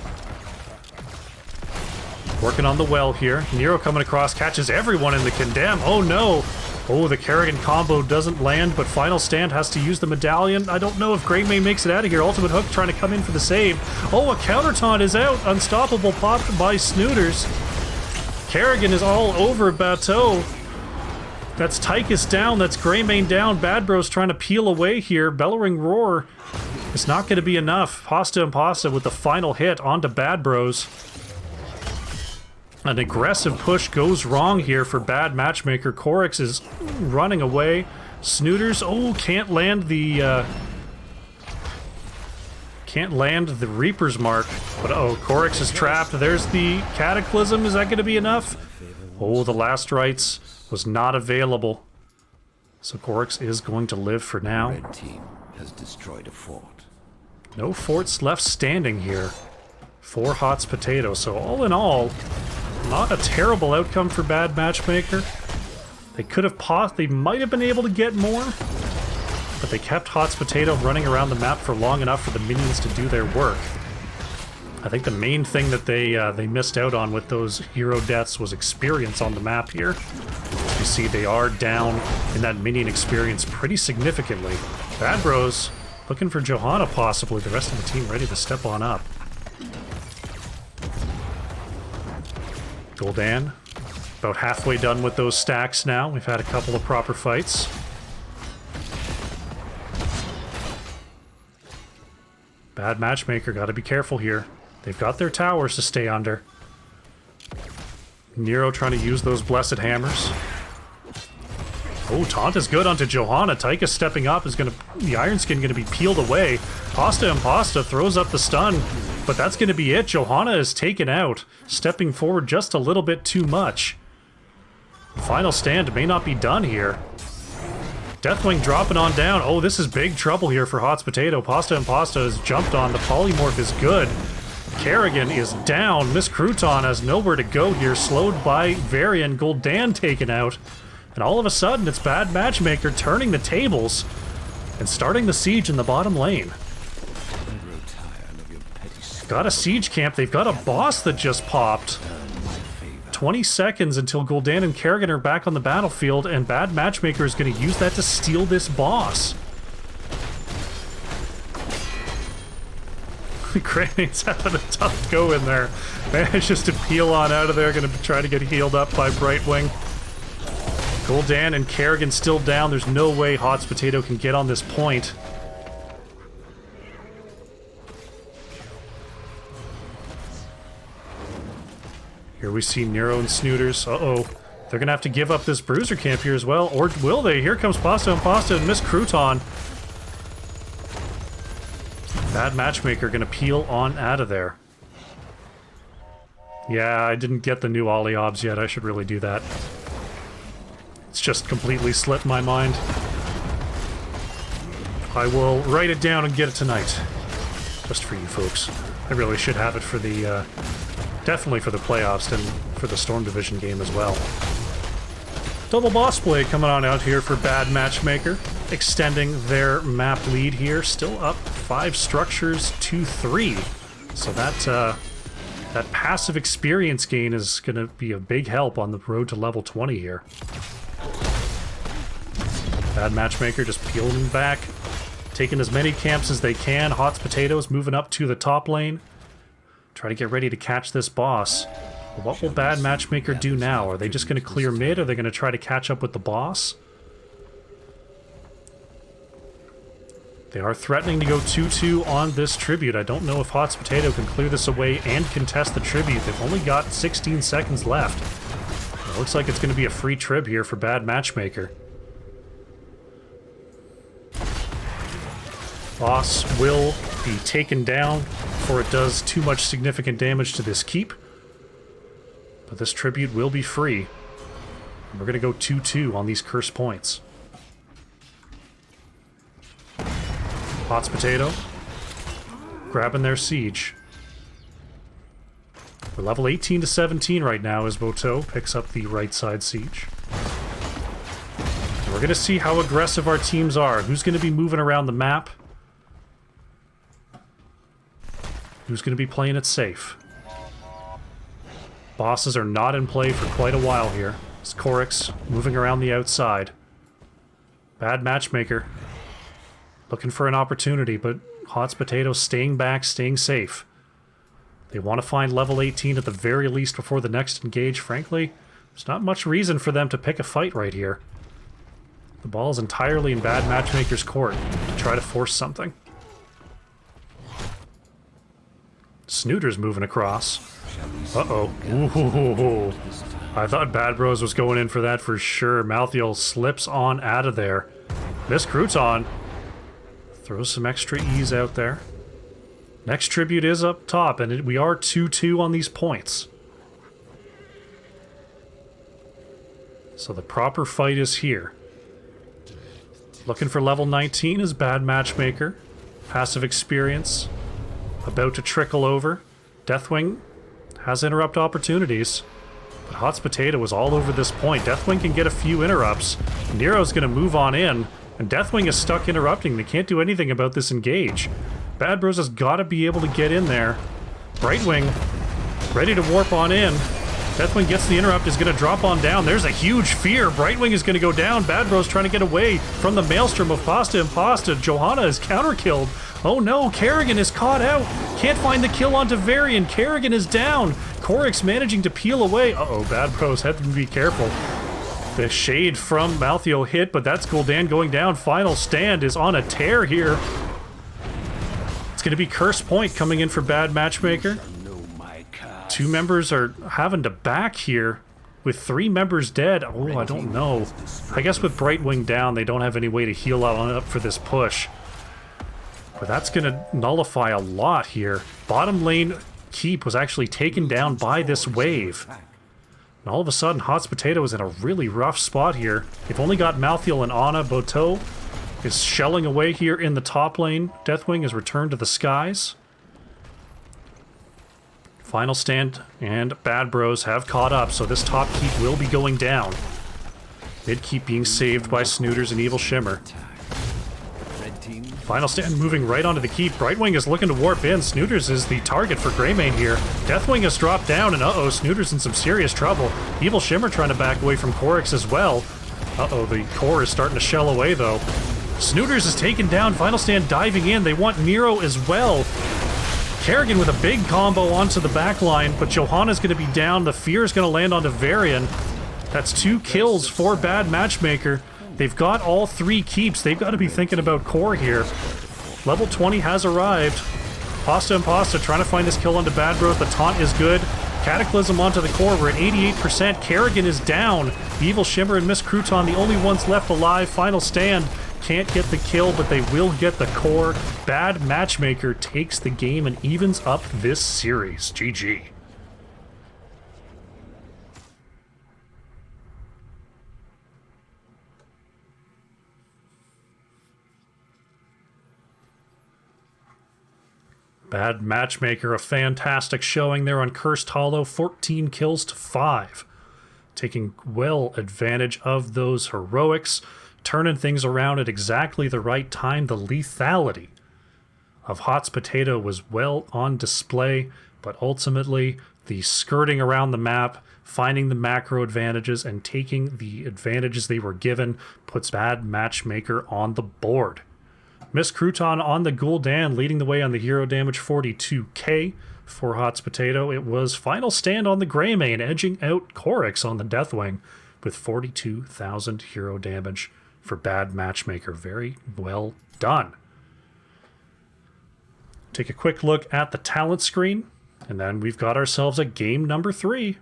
Working on the well here. Nero coming across, catches everyone in the Condemn. Oh no! Oh, the Kerrigan combo doesn't land, but Final Stand has to use the medallion. I don't know if Greymane makes it out of here. Ultimate Hook trying to come in for the save. Oh, a counter taunt is out. Unstoppable popped by Snooters. Kerrigan is all over Bateau. That's Tychus down. That's Greymane down. Bad Bros trying to peel away here. Bellowing Roar is not going to be enough. Pasta and Pasta with the final hit onto Bad Bros. An aggressive push goes wrong here for Bad Matchmaker. Korix is running away. Snooters, oh, can't land the Reaper's Mark. But oh, Korix is trapped. There's the Cataclysm. Is that going to be enough? Oh, the Last Rites was not available. So Korix is going to live for now. Red team has destroyed a fort. No forts left standing here for Hot's Potato. So all in all, not a terrible outcome for Bad Matchmaker. They could have they might have been able to get more, but they kept Hot's Potato running around the map for long enough for the minions to do their work. I think the main thing that they missed out on with those hero deaths was experience on the map here. As you see, they are down in that minion experience pretty significantly. Bad Bros looking for Johanna possibly, the rest of the team ready to step on up. Gul'dan, about halfway done with those stacks now. We've had a couple of proper fights. Bad Matchmaker, gotta be careful here. They've got their towers to stay under. Nero trying to use those blessed hammers. Oh, taunt is good onto Johanna. Taika stepping up is gonna... The Iron Skin gonna be peeled away. Pasta Impasta throws up the stun, but that's gonna be it. Johanna is taken out, stepping forward just a little bit too much. Final stand may not be done here. Deathwing dropping on down. Oh, this is big trouble here for Hot's Potato. Pasta Impasta has jumped on. The polymorph is good. Kerrigan is down. Miss Crouton has nowhere to go here. Slowed by Varian. Gul'dan taken out. And all of a sudden, it's Bad Matchmaker turning the tables and starting the siege in the bottom lane. Got a siege camp. They've got a boss that just popped. 20 seconds until Gul'dan and Kerrigan are back on the battlefield, and Bad Matchmaker is going to use that to steal this boss. Greymane's having a tough go in there. Manages to peel on out of there, going to try to get healed up by Brightwing. Gul'dan and Kerrigan still down. There's no way Hot's Potato can get on this point. Here we see Nero and Snooters. Uh-oh. They're going to have to give up this Bruiser camp here as well. Or will they? Here comes Pasta Impasta and Miss Crouton. Bad Matchmaker going to peel on out of there. Yeah, I didn't get the new Ollie Obs yet. I should really do that. It's just completely slipped my mind. I will write it down and get it tonight. Just for you folks. I really should have it for the... definitely for the playoffs and for the Storm Division game as well. Double Boss Blade coming on out here for Bad Matchmaker, extending their map lead here. Still up 5 structures to 3. So that passive experience gain is going to be a big help on the road to level 20 here. Bad Matchmaker just peeling back, taking as many camps as they can. Hot's Potatoes moving up to the top lane. Try to get ready to catch this boss. But what will Bad Matchmaker do now? Are they just going to clear mid? Or are they going to try to catch up with the boss? They are threatening to go 2-2 on this tribute. I don't know if Hot's Potato can clear this away and contest the tribute. They've only got 16 seconds left. It looks like it's going to be a free trib here for Bad Matchmaker. Boss will be taken down before it does too much significant damage to this keep. But this tribute will be free. And we're going to go 2-2 on these curse points. Hot's Potato grabbing their siege. We're level 18 to 17 right now as Boteau picks up the right side siege. And we're going to see how aggressive our teams are. Who's going to be moving around the map? Who's going to be playing it safe? Bosses are not in play for quite a while here. It's Korix moving around the outside. Bad Matchmaker looking for an opportunity, but Hot's Potato staying back, staying safe. They want to find level 18 at the very least before the next engage. Frankly, there's not much reason for them to pick a fight right here. The ball is entirely in Bad Matchmaker's court to try to force something. Snooter's moving across. Uh-oh. Ooh. I thought Bad Bros was going in for that for sure. Malthael slips on out of there. Miss Crouton throws some extra ease out there. Next tribute is up top, and we are 2-2 on these points. So the proper fight is here. Looking for level 19 is Bad Matchmaker. Passive experience about to trickle over. Deathwing has interrupt opportunities. But Hot's Potato was all over this point. Deathwing can get a few interrupts. Nero's going to move on in, and Deathwing is stuck interrupting. They can't do anything about this engage. Bad Bros has got to be able to get in there. Brightwing ready to warp on in. Deathwing gets the interrupt, is going to drop on down. There's a huge fear. Brightwing is going to go down. Bad Bros trying to get away from the maelstrom of Pasta and Pasta. Johanna is counter-killed. Oh no, Kerrigan is caught out. Can't find the kill onto Varian. Kerrigan is down. Korix managing to peel away. Uh-oh, Bad Bros have to be careful. The shade from Malthael hit, but that's Gul'dan going down. Final Stand is on a tear here. It's going to be Curse Point coming in for Bad Matchmaker. 2 members are having to back here with 3 members dead. Oh, I don't know. I guess with Brightwing down, they don't have any way to heal up for this push. But that's going to nullify a lot here. Bottom lane keep was actually taken down by this wave. And all of a sudden, Hot's Potato is in a really rough spot here. They've only got Malthael and Ana. Boteau is shelling away here in the top lane. Deathwing has returned to the skies. Final Stand and Bad Bros have caught up, so this top keep will be going down. Mid keep being saved by Snooters and Evil Shimmer. Final Stand moving right onto the keep. Brightwing is looking to warp in. Snooters is the target for Greymane here. Deathwing has dropped down, and uh-oh, Snooters in some serious trouble. Evil Shimmer trying to back away from Korix as well. Uh-oh, the core is starting to shell away, though. Snooters is taken down. Final Stand diving in. They want Nero as well. Kerrigan with a big combo onto the back line, but Johanna's going to be down. The fear is going to land onto Varian. That's 2 kills for Bad Matchmaker. They've got all 3 keeps. They've got to be thinking about core here. Level 20 has arrived. Pasta and Pasta trying to find this kill onto Bad Bros. The taunt is good. Cataclysm onto the core. We're at 88%. Kerrigan is down. Evil Shimmer and Miss Crouton, the only ones left alive. Final Stand can't get the kill, but they will get the core. Bad Matchmaker takes the game and evens up this series. GG. Bad Matchmaker, a fantastic showing there on Cursed Hollow, 14 kills to 5. Taking well advantage of those heroics, turning things around at exactly the right time. The lethality of Hot's Potato was well on display, but ultimately the skirting around the map, finding the macro advantages, and taking the advantages they were given puts Bad Matchmaker on the board. Miss Crouton on the Gul'dan, leading the way on the hero damage, 42k for Hot's Potato. It was Final Stand on the Greymane, edging out Korix on the Deathwing with 42,000 hero damage for Bad Matchmaker. Very well done. Take a quick look at the talent screen, and then we've got ourselves a game number 3.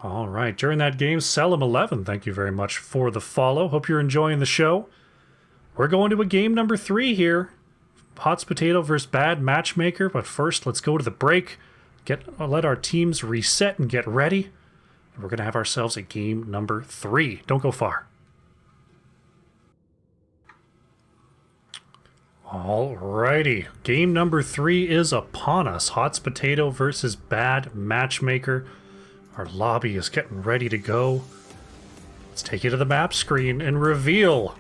All right, during that game, Selim11, thank you very much for the follow. Hope you're enjoying the show. We're going to a game number 3 here. Hot's Potato versus Bad Matchmaker, but first, let's go to the break. Let our teams reset and get ready. And we're going to have ourselves a game number 3. Don't go far. Alrighty, game number 3 is upon us. Hot's Potato versus Bad Matchmaker. Our lobby is getting ready to go. Let's take you to the map screen and reveal.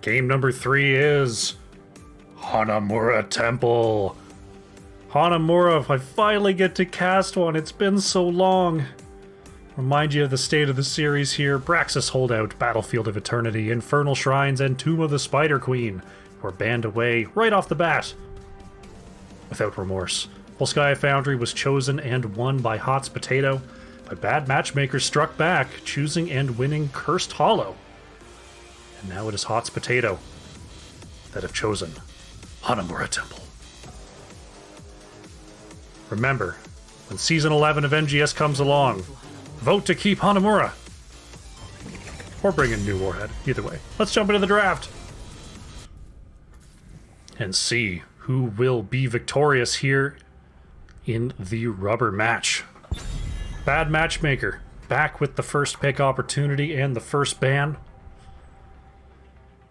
Game number 3 is Hanamura Temple. Hanamura, I finally get to cast one. It's been so long. Remind you of the state of the series here. Braxis Holdout, Battlefield of Eternity, Infernal Shrines, and Tomb of the Spider Queen were banned away right off the bat without remorse. Volskaya Foundry was chosen and won by Hot's Potato. A Bad Matchmaker struck back, choosing and winning Cursed Hollow. And now it is Hot's Potato that have chosen Hanamura Temple. Remember, when Season 11 of NGS comes along, vote to keep Hanamura. Or bring in new Warhead. Either way. Let's jump into the draft. And see who will be victorious here in the rubber match. Bad Matchmaker, back with the first pick opportunity and the first ban.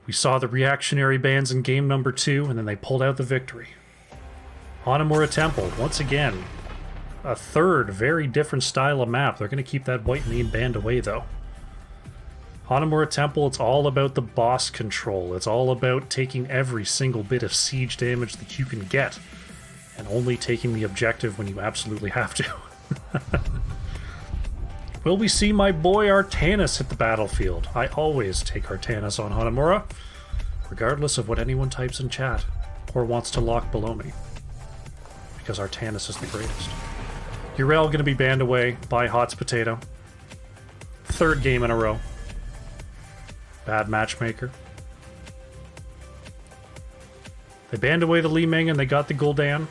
We saw the reactionary bans in game number 2, and then they pulled out the victory. Hanamura Temple, once again, a third very different style of map. They're going to keep that WHITEMANE banned away, though. Hanamura Temple, it's all about the boss control. It's all about taking every single bit of siege damage that you can get, and only taking the objective when you absolutely have to. Will we see my boy Artanis hit the battlefield? I always take Artanis on Hanamura, regardless of what anyone types in chat or wants to lock below me, because Artanis is the greatest. Urel going to be banned away by Hot's Potato. Third game in a row. Bad Matchmaker. They banned away the Li Ming and they got the Gul'dan.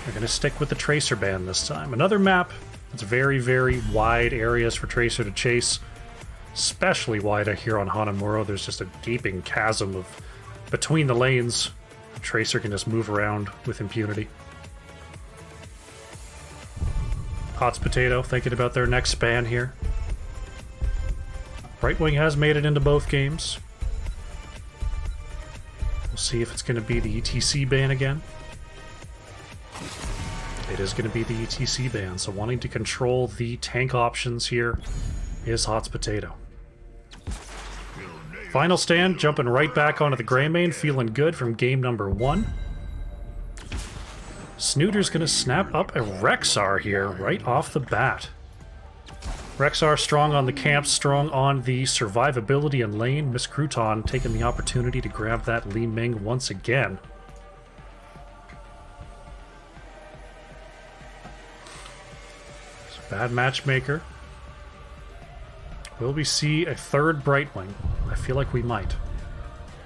They're going to stick with the Tracer ban this time. Another map that's very, very wide areas for Tracer to chase. Especially wide here on Hanamura. There's just a gaping chasm of between the lanes. Tracer can just move around with impunity. Hot's Potato thinking about their next ban here. Right Wing has made it into both games. We'll see if it's going to be the ETC ban again. It is going to be the ETC ban, so wanting to control the tank options here is Hot's Potato. Final stand, jumping right back onto the Greymane, feeling good from game number 1. Snooter's going to snap up a Rexar here right off the bat. Rexar strong on the camp, strong on the survivability and lane. Miss Crouton taking the opportunity to grab that Li Ming once again. So Bad Matchmaker. Will we see a third Brightwing? I feel like we might.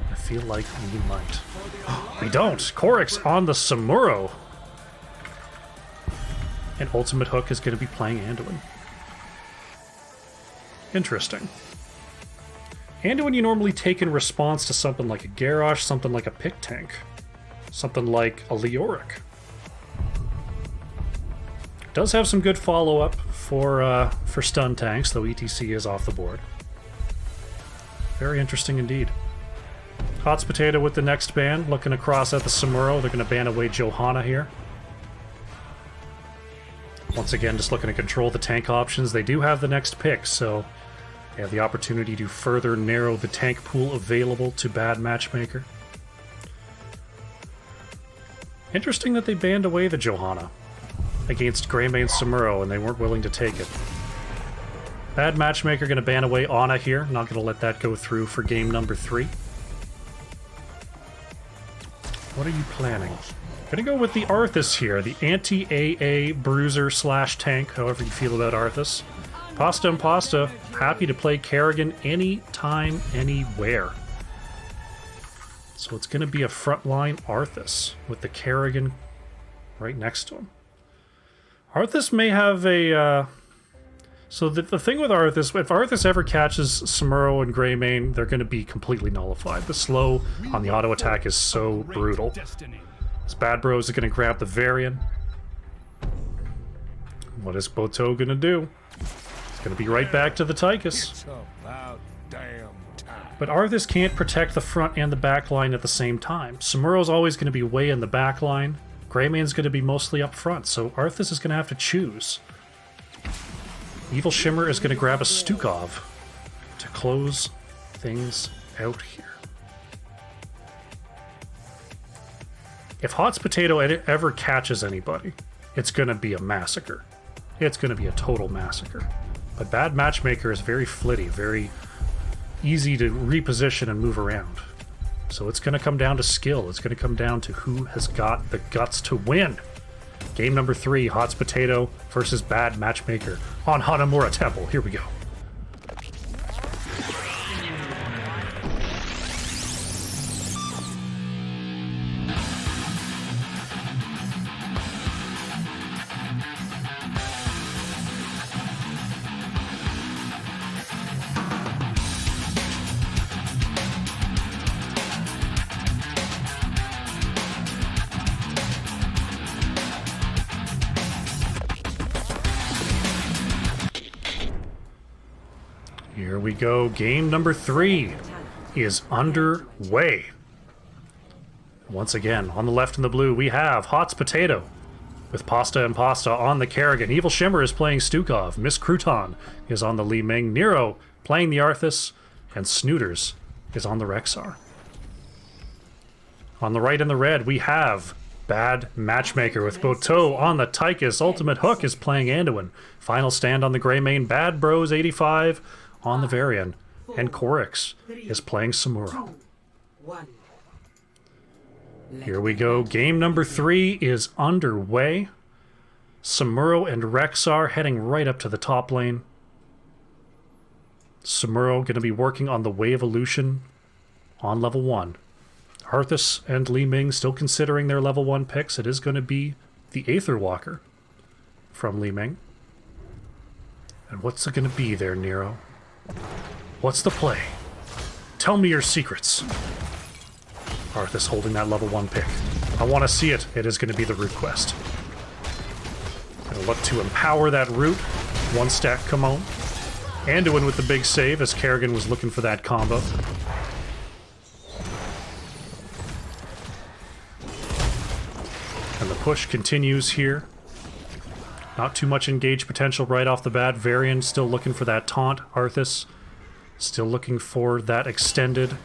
I feel like we might. We don't! Korix on the Samuro! And Ultimate Hook is going to be playing Anduin. Interesting. Anduin you normally take in response to something like a Garrosh, something like a Pick Tank, something like a Leoric. Does have some good follow-up for stun tanks, though ETC is off the board. Very interesting indeed. Hot's Potato with the next ban, looking across at the Samuro. They're going to ban away Johanna here. Once again, just looking to control the tank options. They do have the next pick, so they have the opportunity to further narrow the tank pool available to Bad Matchmaker. Interesting that they banned away the Johanna against Greymane Samuro, and they weren't willing to take it. Bad Matchmaker going to ban away Ana here. Not going to let that go through for game number 3. What are you planning? Gonna go with the Arthas here, the anti-AA bruiser slash tank, however you feel about Arthas. Pasta and Pasta, happy to play Kerrigan anytime, anywhere. So it's gonna be a frontline Arthas with the Kerrigan right next to him. Arthas may have a... So the thing with Arthas, if Arthas ever catches Samuro and Greymane, they're gonna be completely nullified. The slow on the auto attack is so brutal. This Bad Bros is going to grab the Varian. What is Boto going to do? It's going to be right back to the Tychus. But Arthas can't protect the front and the back line at the same time. Samuro's always going to be way in the back line. Greymane's going to be mostly up front, so Arthas is going to have to choose. Evil Shimmer is going to grab a Stukov to close things out here. If Hot's Potato ever catches anybody, it's going to be a massacre. It's going to be a total massacre. But Bad Matchmaker is very flitty, very easy to reposition and move around. So it's going to come down to skill. It's going to come down to who has got the guts to win. Game number 3, Hot's Potato versus Bad Matchmaker on Hanamura Temple. Here we go. go. Game number 3 is underway. Once again, on the left in the blue, we have Hot's Potato with Pasta and Pasta on the Kerrigan. Evil Shimmer is playing Stukov. Miss Crouton is on the Li Ming. Nero playing the Arthas. And Snooters is on the Rexar. On the right in the red, we have Bad Matchmaker with Boteau on the Tychus. Ultimate Hook is playing Anduin. Final Stand on the Greymane. Bad Bros 85 on the Varian. And Korix is playing Samuro. Here we go. Game number 3 is underway. Samuro and Rexar heading right up to the top lane. Samuro going to be working on the Way Evolution on level 1. Arthas and Li Ming still considering their level 1 picks. It is going to be the Aether Walker from Li Ming. And what's it going to be there, Nero? What's the play? Tell me your secrets. Arthas holding that level 1 pick. I want to see it. It is going to be the Root Quest. Going to look to empower that Root. 1 stack come on. Anduin with the big save as Kerrigan was looking for that combo. And the push continues here. Not too much engage potential right off the bat. Varian still looking for that taunt. Arthas still looking for that extended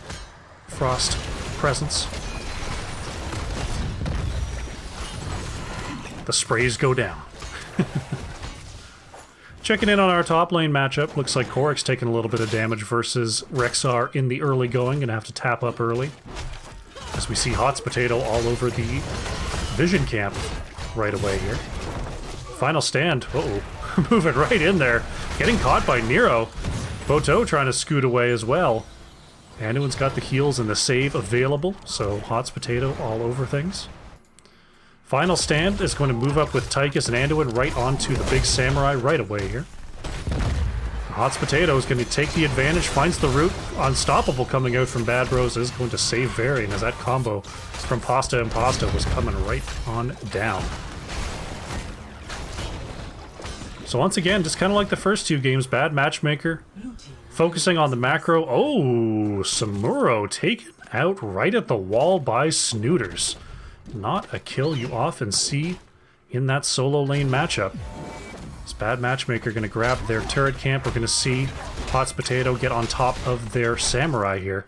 Frost presence. The sprays go down. Checking in on our top lane matchup. Looks like Korix taking a little bit of damage versus Rexar in the early going. Gonna have to tap up early. As we see Hot's Potato all over the Vision Camp right away here. Final Stand. Uh-oh. Moving right in there. Getting caught by Nero. Boteau trying to scoot away as well. Anduin's got the heals and the save available, so Hot's Potato all over things. Final Stand is going to move up with Tychus and Anduin right onto the big Samurai right away here. Hot's Potato is going to take the advantage, finds the root. Unstoppable coming out from Bad Bros is going to save Varian as that combo from Pasta and Pasta was coming right on down. So once again, just kind of like the first 2 games, Bad Matchmaker focusing on the macro. Oh, Samuro taken out right at the wall by Snooters. Not a kill you often see in that solo lane matchup. This Bad Matchmaker going to grab their turret camp. We're going to see Hot's Potato get on top of their Samurai here.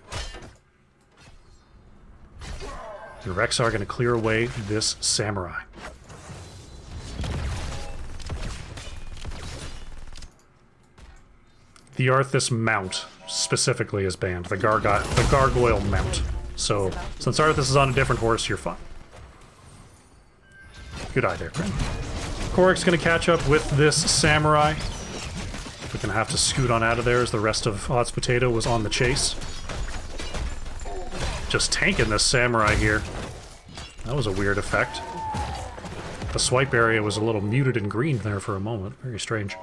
The Rexar going to clear away this Samurai. The Arthas mount specifically is banned. The Gargoyle mount. So since Arthas is on a different horse, you're fine. Good eye there, friend. Korik's going to catch up with this Samurai. We're going to have to scoot on out of there as the rest of Hot's Potato was on the chase. Just tanking this Samurai here. That was a weird effect. The swipe area was a little muted in green there for a moment. Very strange.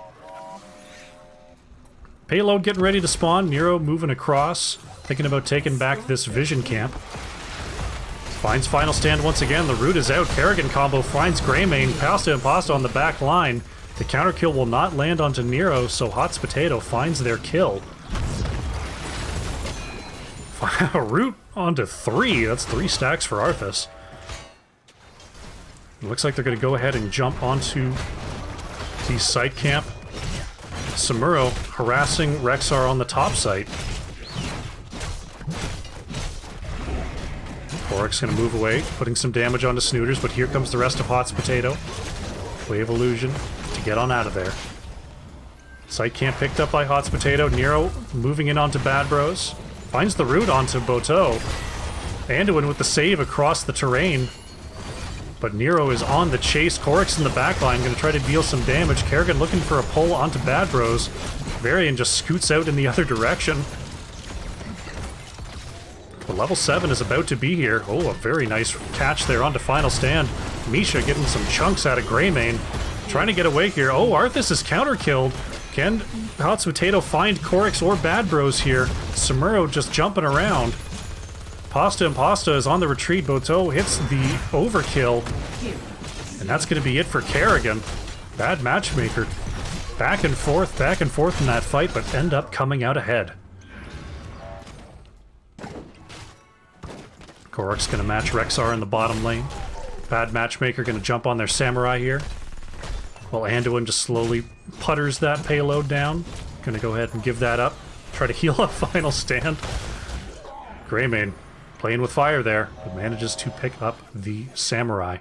Payload getting ready to spawn. Nero moving across. Thinking about taking back this Vision Camp. Finds Final Stand once again. The root is out. Kerrigan combo finds Greymane. Pasta and Pasta on the back line. The counter kill will not land onto Nero, so Hot's Potato finds their kill. Root onto 3. That's 3 stacks for Arthas. It looks like they're going to go ahead and jump onto the site camp. Samuro harassing Rexar on the top site. Korik's going to move away, putting some damage onto Snooters, but here comes the rest of Hot's Potato. Wave Illusion to get on out of there. Site camp picked up by Hot's Potato. Nero moving in onto Bad Bros. Finds the root onto Boteau. Anduin with the save across the terrain. But Nero is on the chase. Korik's in the backline, going to try to deal some damage. Kerrigan looking for a pull onto Bad Bros. Varian just scoots out in the other direction. The level 7 is about to be here. Oh, a very nice catch there onto Final Stand. Misha getting some chunks out of Greymane. Trying to get away here. Oh, Arthas is counter-killed. Can Hot's Potato find Korix or Bad Bros here? Samuro just jumping around. Pasta and Pasta is on the retreat. Boteau hits the overkill. And that's going to be it for Kerrigan. Bad Matchmaker back and forth in that fight, but end up coming out ahead. Korok's gonna match Rexxar in the bottom lane. Bad Matchmaker gonna jump on their Samurai here. While Anduin just slowly putters that payload down. Gonna go ahead and give that up. Try to heal up Final Stand. Greymane playing with fire there, but manages to pick up the Samurai.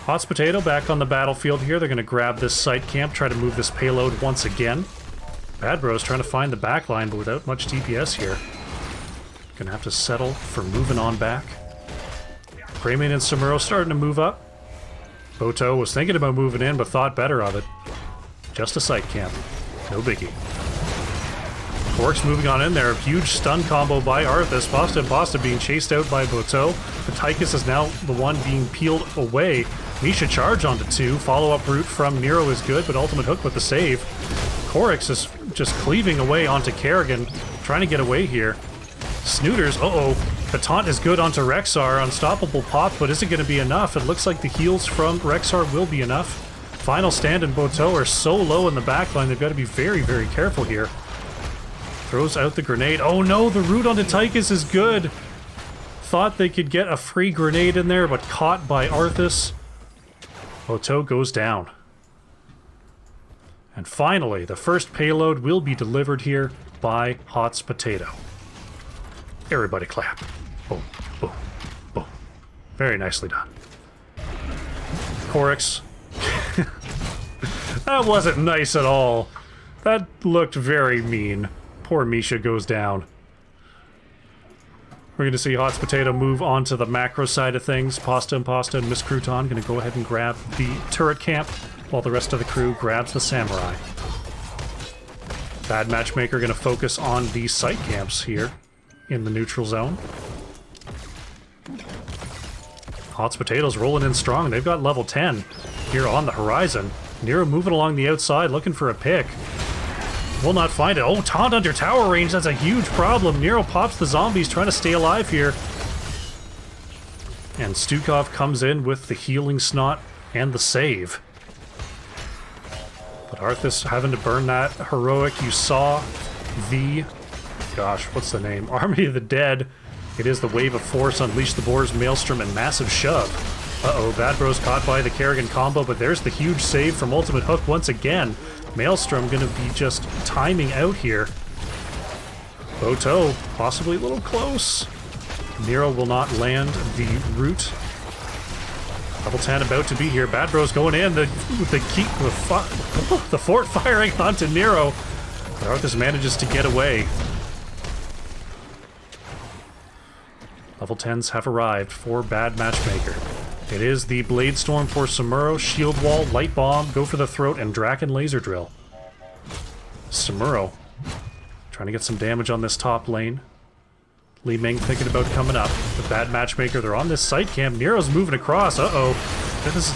Hot's Potato back on the battlefield here. They're gonna grab this site camp, try to move this payload once again. Bad Bros trying to find the backline, but without much DPS here. Gonna have to settle for moving on back. Greymane and Samuro starting to move up. Boto was thinking about moving in, but thought better of it. Just a site camp. No biggie. Korok's moving on in there. A huge stun combo by Arthas. Pasta and Pasta being chased out by Boto. But Tychus is now the one being peeled away. Misha charge onto 2. Follow-up route from Nero is good, but ultimate hook with the save. Korix is just cleaving away onto Kerrigan, trying to get away here. Snooters, uh-oh. The taunt is good onto Rexxar. Unstoppable pop, but is it going to be enough? It looks like the heals from Rexxar will be enough. Final Stand and Boto are so low in the backline, they've got to be very, very careful here. Throws out the grenade. Oh no, the root onto Tychus is good. Thought they could get a free grenade in there, but caught by Arthas. Boto goes down. And finally, the first payload will be delivered here by Hot's Potato. Everybody clap. Boom, boom, boom. Very nicely done. Korix. That wasn't nice at all. That looked very mean. Poor Misha goes down. We're going to see Hot's Potato move on to the macro side of things. Pasta and Miss Crouton going to go ahead and grab the turret camp, while the rest of the crew grabs the Samurai. Bad Matchmaker going to focus on the site camps here in the neutral zone. Hot's Potatoes rolling in strong. They've got level 10 here on the horizon. Nero moving along the outside, looking for a pick. Will not find it. Oh, taunt under tower range. That's a huge problem. Nero pops the zombies, trying to stay alive here. And Stukov comes in with the healing snot and the save. But Arthas having to burn that heroic. You saw the... Gosh, what's the name? Army of the Dead. It is the Wave of Force, Unleash the Boars, Maelstrom, and Massive Shove. Uh-oh, Bad Bros caught by the Kerrigan combo, but there's the huge save from Ultimate Hook once again. Maelstrom gonna be just timing out here. Boto, possibly a little close. Nero will not land the root. Level 10 about to be here. Bad Bros going in. The fort firing onto Nero. But Arthas manages to get away. Level 10s have arrived for Bad Matchmaker. It is the Blade Storm for Samuro, Shield Wall, Light Bomb, Go for the Throat, and Draken Laser Drill. Samuro trying to get some damage on this top lane. Li Ming thinking about coming up. The Bad Matchmaker, they're on this site camp. Nero's moving across. Uh-oh.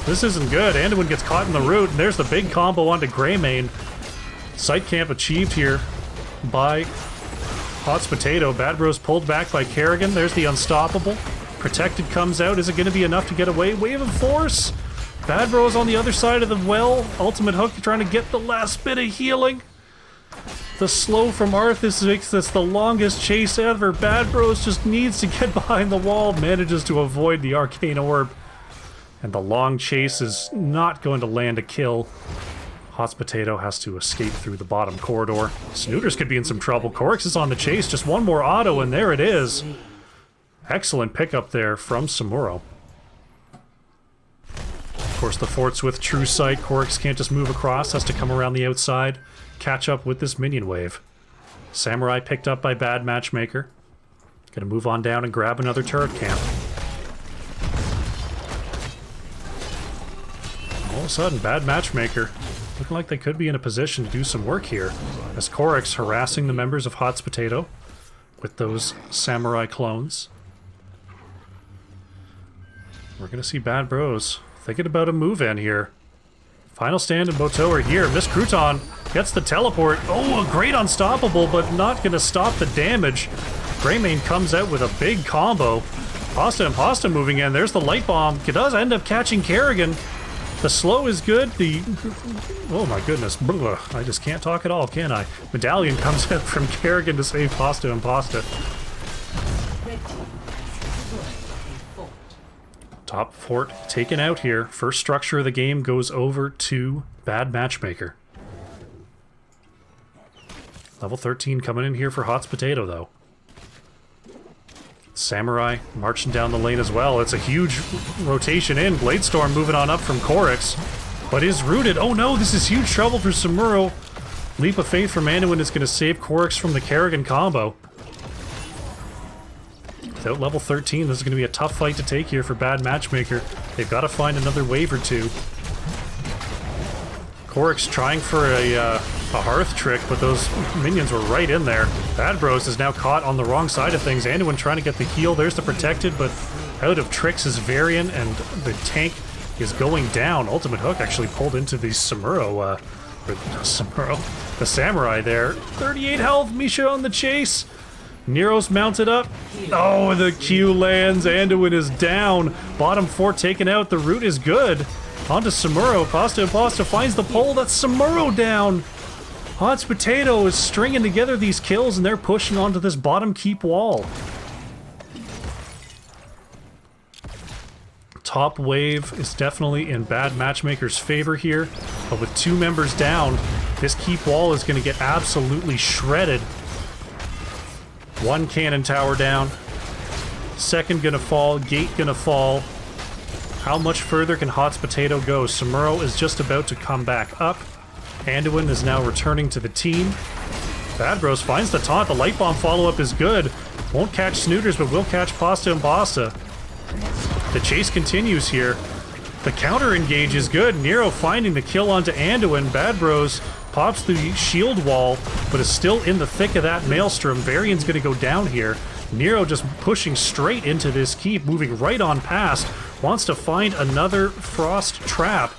This isn't good. Anduin gets caught in the root, and there's the big combo onto Greymane. Site camp achieved here by Hot's Potato. Bad Bros pulled back by Kerrigan. There's the Unstoppable. Protected comes out. Is it going to be enough to get away? Wave of Force! Bad Bros on the other side of the well. Ultimate Hook trying to get the last bit of healing. The slow from Arthas makes this the longest chase ever. Bad Bros just needs to get behind the wall. Manages to avoid the Arcane Orb. And the long chase is not going to land a kill. Hot's Potato has to escape through the bottom corridor. Snooters could be in some trouble. Korix is on the chase. Just one more auto and there it is. Excellent pickup there from Samuro. Of course, the fort's with True Sight. Korix can't just move across, has to come around the outside, catch up with this minion wave. Samurai picked up by Bad Matchmaker. Gonna move on down and grab another turret camp. All of a sudden, Bad Matchmaker looking like they could be in a position to do some work here, as Korix harassing the members of Hot's Potato with those Samurai clones. We're gonna see Bad Bros thinking about a move in here. Final Stand and Boto are here. Miss Crouton gets the teleport. Oh, a great Unstoppable, but not gonna stop the damage. Greymane comes out with a big combo. Pasta and Pasta moving in. There's the Light Bomb. It does end up catching Kerrigan. The slow is good. The... Oh my goodness. Blah. I just can't talk at all, can I? Medallion comes in from Kerrigan to save Pasta and Pasta. Top fort taken out here. First structure of the game goes over to Bad Matchmaker. Level 13 coming in here for Hot's Potato, though. Samurai marching down the lane as well. It's a huge rotation in. Bladestorm moving on up from Korix, but is rooted. Oh no, this is huge trouble for Samuro. Leap of Faith from Anduin is going to save Korix from the Kerrigan combo. Without level 13, this is going to be a tough fight to take here for Bad Matchmaker. They've got to find another wave or two. Korix trying for a hearth trick, but those minions were right in there. Bad Bros is now caught on the wrong side of things. Anduin trying to get the heal. There's the protected, but out of tricks is Varian, and the tank is going down. Ultimate Hook actually pulled into the Samuro, the Samurai there. 38 health, Misha on the chase. Nero's mounted up. Oh, the Q lands. Anduin is down. Bottom fort taken out. The root is good. On to Samuro. Pasta and Pasta finds the pole. That's Samuro down. Hot's Potato is stringing together these kills, and they're pushing onto this bottom keep wall. Top wave is definitely in Bad Matchmaker's favor here, but with 2 members down, this keep wall is going to get absolutely shredded. 1 cannon tower down. Second gonna fall. Gate gonna fall. How much further can Hot's Potato go? Samuro is just about to come back up. Anduin is now returning to the team. Bad Bros finds the taunt. The light bomb follow-up is good. Won't catch Snooters, but will catch Pasta and Pasta. The chase continues here. The counter engage is good. Nero finding the kill onto Anduin. Bad Bros pops the shield wall, but is still in the thick of that maelstrom. Varian's gonna go down here. Nero just pushing straight into this keep, moving right on past. Wants to find another frost trap.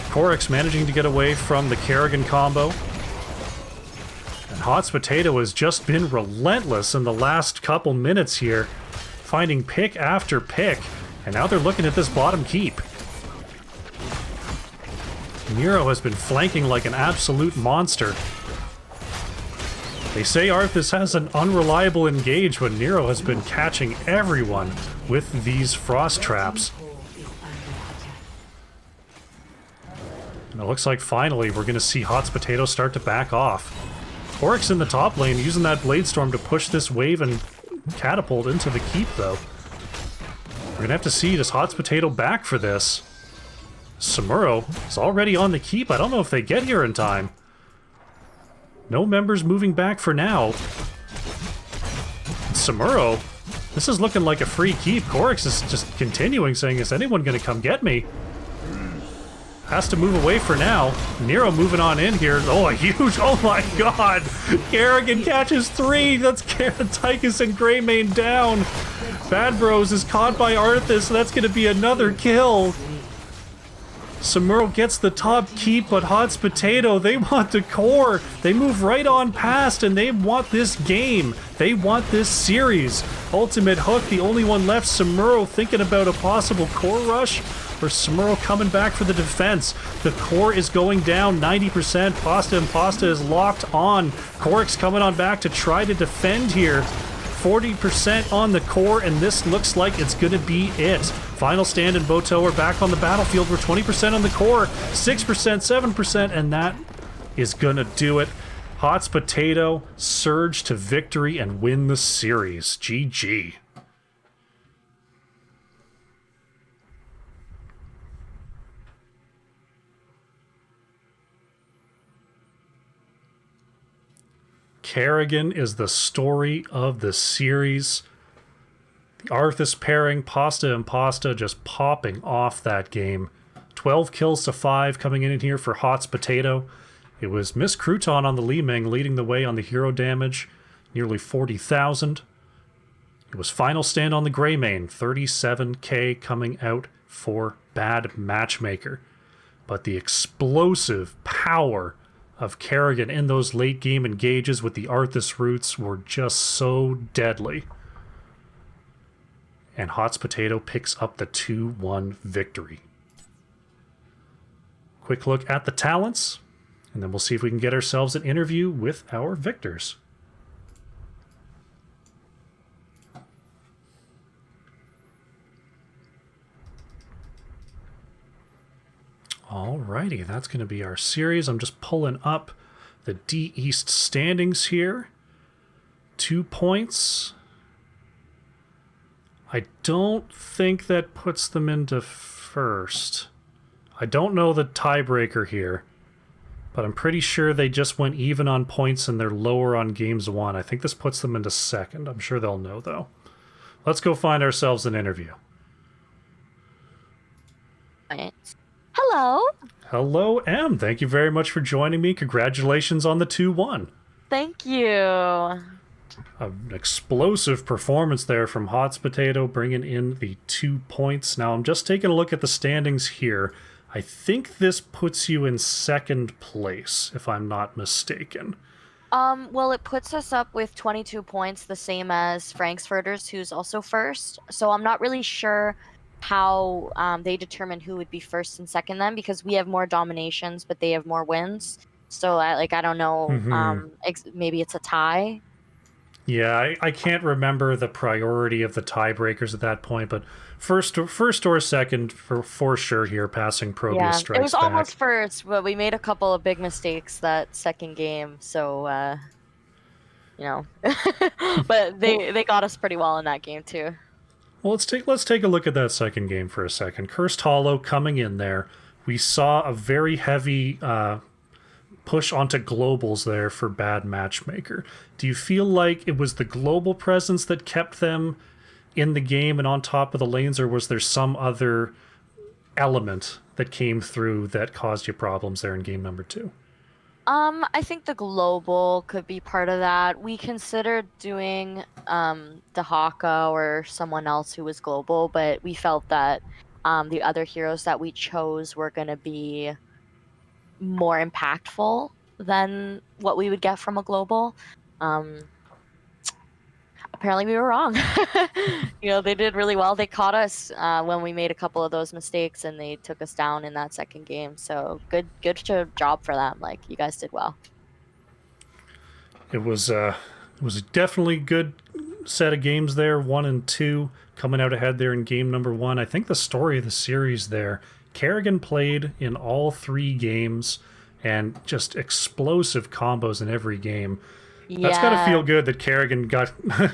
Korix managing to get away from the Kerrigan combo. And Hot's Potato has just been relentless in the last couple minutes here, finding pick after pick, and now they're looking at this bottom keep. Nero has been flanking like an absolute monster. They say Arthas has an unreliable engage, but Nero has been catching everyone with these frost traps. And it looks like finally we're going to see Hot's Potato start to back off. Korix in the top lane using that Bladestorm to push this wave and catapult into the keep, though. We're going to have to see, does Hot's Potato back for this? Samuro is already on the keep. I don't know if they get here in time. No members moving back for now. Samuro, this is looking like a free keep. Korix is just continuing saying, is anyone going to come get me? Has to move away for now. Nero moving on in here. Oh, a huge, oh my god! Kerrigan catches 3! That's Tychus and Greymane down! Bad Bros is caught by Arthas, so that's going to be another kill. Samuro gets the top keep, but Hot's Potato, they want the core. They move right on past, and they want this game. They want this series. Ultimate Hook, the only one left. Samuro thinking about a possible core rush, or Samuro coming back for the defense. The core is going down 90%. Pasta and Pasta is locked on. Korix coming on back to try to defend here. 40% on the core, and this looks like it's gonna be it. Final Stand and Boto are back on the battlefield. We're 20% on the core, 6%, 7%, and that is gonna do it. Hot's Potato surge to victory and win the series. GG. Kerrigan is the story of the series. The Arthas pairing, Pasta and Pasta just popping off that game. 12 kills to 5 coming in here for Hot's Potato. It was Miss Crouton on the Li Ming leading the way on the hero damage, nearly 40,000. It was Final Stand on the Greymane, 37k coming out for Bad Matchmaker. But the explosive power of Kerrigan in those late game engages with the Arthas roots were just so deadly. And Hot's Potato picks up the 2-1 victory. quick look at the talents, and then we'll see if we can get ourselves an interview with our victors. Alrighty, that's going to be our series. I'm just pulling up the D East standings here. 2 points. I don't think that puts them into first. I don't know the tiebreaker here, but I'm pretty sure they just went even on points and they're lower on games won. I think this puts them into second. I'm sure they'll know, though. Let's go find ourselves an interview. Hello. Hello, Em. Thank you very much for joining me. Congratulations on the 2-1. Thank you. An explosive performance there from Hots Potato, bringing in the 2 points. Now, I'm just taking a look at the standings here. I think this puts you in second place, if I'm not mistaken. Well, it puts us up with 22 points, the same as Frankfurters, who's also first. So I'm not really sure how they determine who would be first and second then, because we have more dominations, but they have more wins. So I don't know. Maybe it's a tie. Yeah, I can't remember the priority of the tiebreakers at that point, but first or second for sure here, passing Proteus Strikes Back. It was almost first, but we made a couple of big mistakes that second game, so but they got us pretty well in that game too. Well, let's take a look at that second game for a second. Cursed Hollow coming in there. We saw a very heavy push onto globals there for Bad Matchmaker. Do you feel like it was the global presence that kept them in the game and on top of the lanes, or was there some other element that came through that caused you problems there in game number 2? I think the global could be part of that. We considered doing Dahaka or someone else who was global, but we felt that the other heroes that we chose were going to be more impactful than what we would get from a global. Apparently we were wrong. They did really well. They caught us when we made a couple of those mistakes, and they took us down in that second game. So good job for them. Like, you guys did well. It was definitely good set of games there, 1 and 2, coming out ahead there in game number 1. I think the story of the series there, Kerrigan played in all 3 games and just explosive combos in every game. Yeah. That's gotta feel good that Kerrigan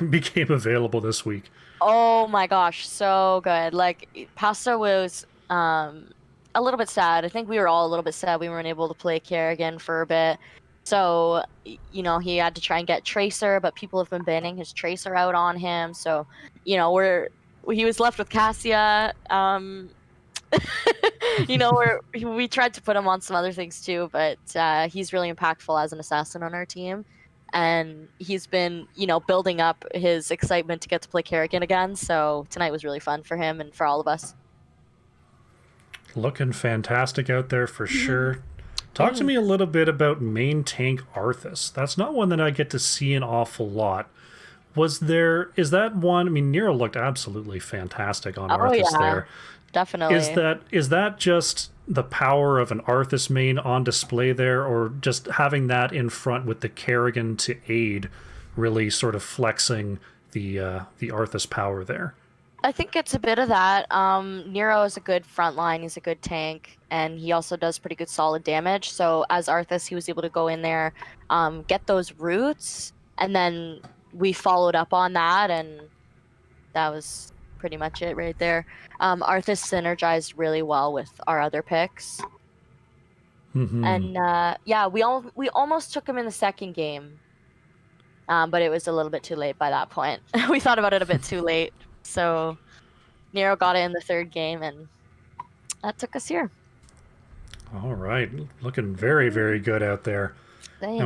became available this week. Oh my gosh, so good. Like, Pasta was a little bit sad. I think we were all a little bit sad we weren't able to play Kerrigan for a bit. So, he had to try and get Tracer, but people have been banning his Tracer out on him. So, he was left with Cassia. We tried to put him on some other things too, but he's really impactful as an assassin on our team. And he's been, building up his excitement to get to play Kerrigan again. So tonight was really fun for him and for all of us. Looking fantastic out there for sure. Talk to me a little bit about main tank Arthas. That's not one that I get to see an awful lot. Is that one? I mean, Nero looked absolutely fantastic on Arthas there. Definitely. Is that just the power of an Arthas main on display there, or just having that in front with the Kerrigan to aid really sort of flexing the Arthas power there? I think it's a bit of that. Nero is a good frontline, he's a good tank, and he also does pretty good solid damage. So as Arthas, he was able to go in there, get those roots, and then we followed up on that, and that was pretty much it right there. Arthas synergized really well with our other picks. And we almost took him in the second game, but it was a little bit too late by that point. We thought about it a bit too late. So Nero got it in the third game, and that took us here. All right, looking very, very good out there. Thanks.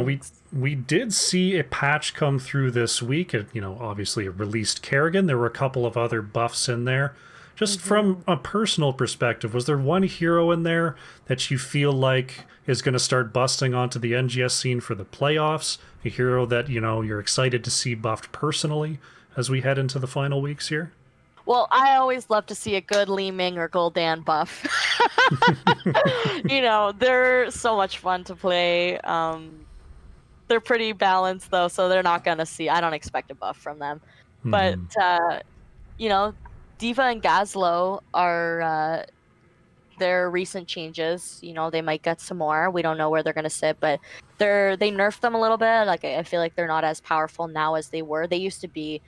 Now we did see a patch come through this week. Obviously it released Kerrigan. There were a couple of other buffs in there. Just from a personal perspective, was there one hero in there that you feel like is going to start busting onto the NGS scene for the playoffs? A hero that you're excited to see buffed personally as we head into the final weeks here? Well, I always love to see a good Li Ming or Gul'dan buff. They're so much fun to play. They're pretty balanced though, so they're not gonna see. I don't expect a buff from them. But Mhm. you know, Diva and Gazlo are their recent changes. They might get some more. We don't know where they're gonna sit, but they nerfed them a little bit. Like I feel like they're not as powerful now as they were. They used to be,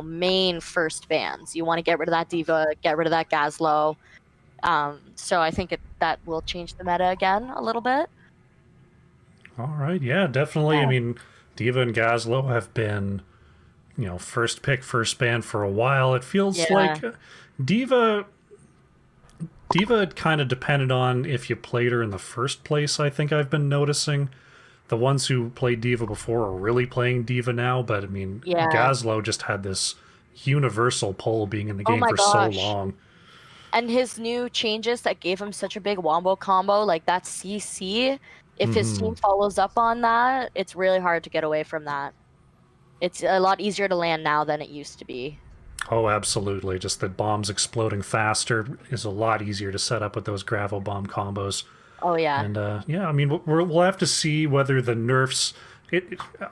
main first bans. You want to get rid of that Diva, get rid of that Gazlo. So I think that will change the meta again a little bit. All right, yeah, definitely. I Yeah. mean, Diva and Gazlo have been, first pick, first ban for a while. It feels Yeah. like Diva kind of depended on if you played her in the first place, I think I've been noticing. The ones who played Diva before are really playing Diva now, but I mean, Yeah. Gazlo just had this universal pull being in the Oh game my for so gosh. long. And his new changes that gave him such a big wombo combo, like that CC, if his Hmm. team follows up on that, it's really hard to get away from that. It's a lot easier to land now than it used to be. Oh, absolutely. Just the bombs exploding faster is a lot easier to set up with those gravel bomb combos. Oh yeah. And yeah, I mean, we'll have to see whether the nerfs.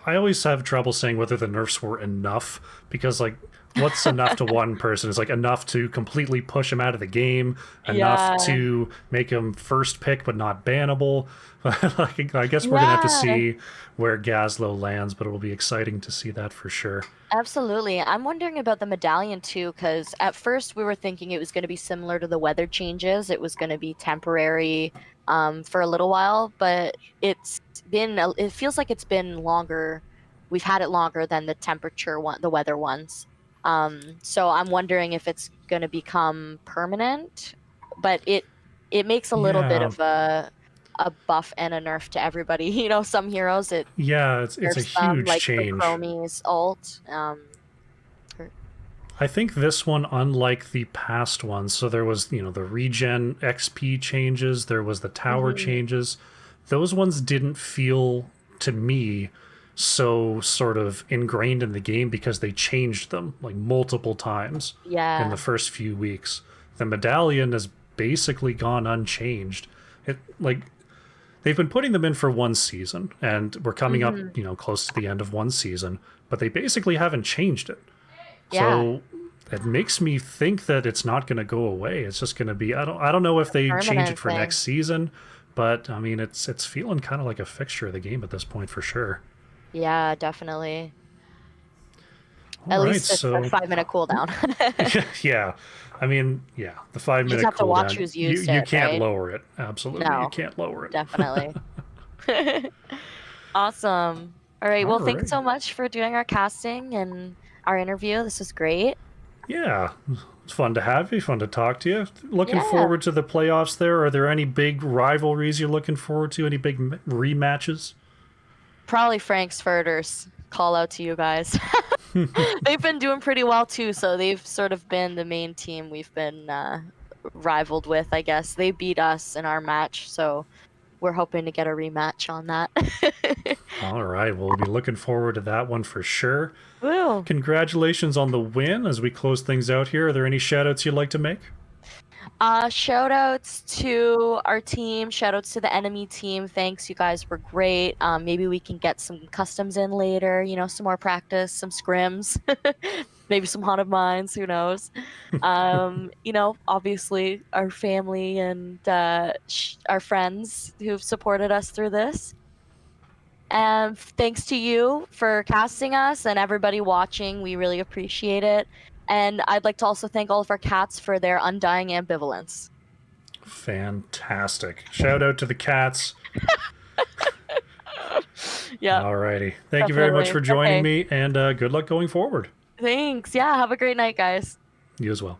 I always have trouble saying whether the nerfs were enough because, like, what's enough to one person? Is like enough to completely push him out of the game, enough Yeah. to make him first pick but not bannable. Like, I guess we're gonna have to Yeah. see where Gazlo lands, but it will be exciting to see that for sure. Absolutely. I'm wondering about the medallion too, because at first we were thinking it was going to be similar to the weather changes. It was going to be temporary for a little while, but it feels like it's been longer. We've had it longer than the temperature one, the weather ones. So I'm wondering if it's going to become permanent, but it makes a little bit Yeah, of a buff and a nerf to everybody. Some heroes it yeah, it's a nerfs them, huge like for change. Chromie's ult. Or- I think this one, unlike the past ones, so there was, the regen XP changes, there was the tower Mhm. changes. Those ones didn't feel, to me, so sort of ingrained in the game because they changed them like multiple times in the Yeah. first few weeks. The medallion has basically gone unchanged. It like they've been putting them in for one season, and we're coming up, Mhm. close to the end of one season, but they basically haven't changed it. Yeah. So it makes me think that it's not going to go away. It's just going to be I don't know if they change it Permanent for thing. next season, but I mean it's feeling kind of like a fixture of the game at this point for sure. Yeah, definitely. All At right, least it's a so 5-minute cooldown. yeah, I mean yeah, the five You just minute have to watch cooldown who's you used you it, can't right? lower it. Absolutely, you No, can't lower it. definitely. Awesome. All right. All Well, thanks right, so much for doing our casting and our interview. This was great. yeah, it's fun to have you, fun to talk to you. Looking Yeah. forward to the playoffs. There, are there any big rivalries you're looking forward to? Any big rematches? Probably Frankfurters. Call out to you guys. They've been doing pretty well too, so they've sort of been the main team we've been rivaled with, I guess. They beat us in our match, so we're hoping to get a rematch on that. All right, we'll be looking forward to that one for sure. Woo! Congratulations on the win as we close things out here. Are there any shout outs you'd like to make? Shout outs to our team. Shout outs to the enemy team. Thanks, you guys were great. Maybe we can get some customs in later. Some more practice, some scrims, maybe some haunted mines. Who knows? Obviously our family and our friends who've supported us through this. And thanks to you for casting us and everybody watching. We really appreciate it. And I'd like to also thank all of our cats for their undying ambivalence. Fantastic. Shout out to the cats. Yeah, Alrighty. Thank you very much definitely. for joining Okay. me, and good luck going forward. Thanks. Yeah, have a great night, guys. You as well.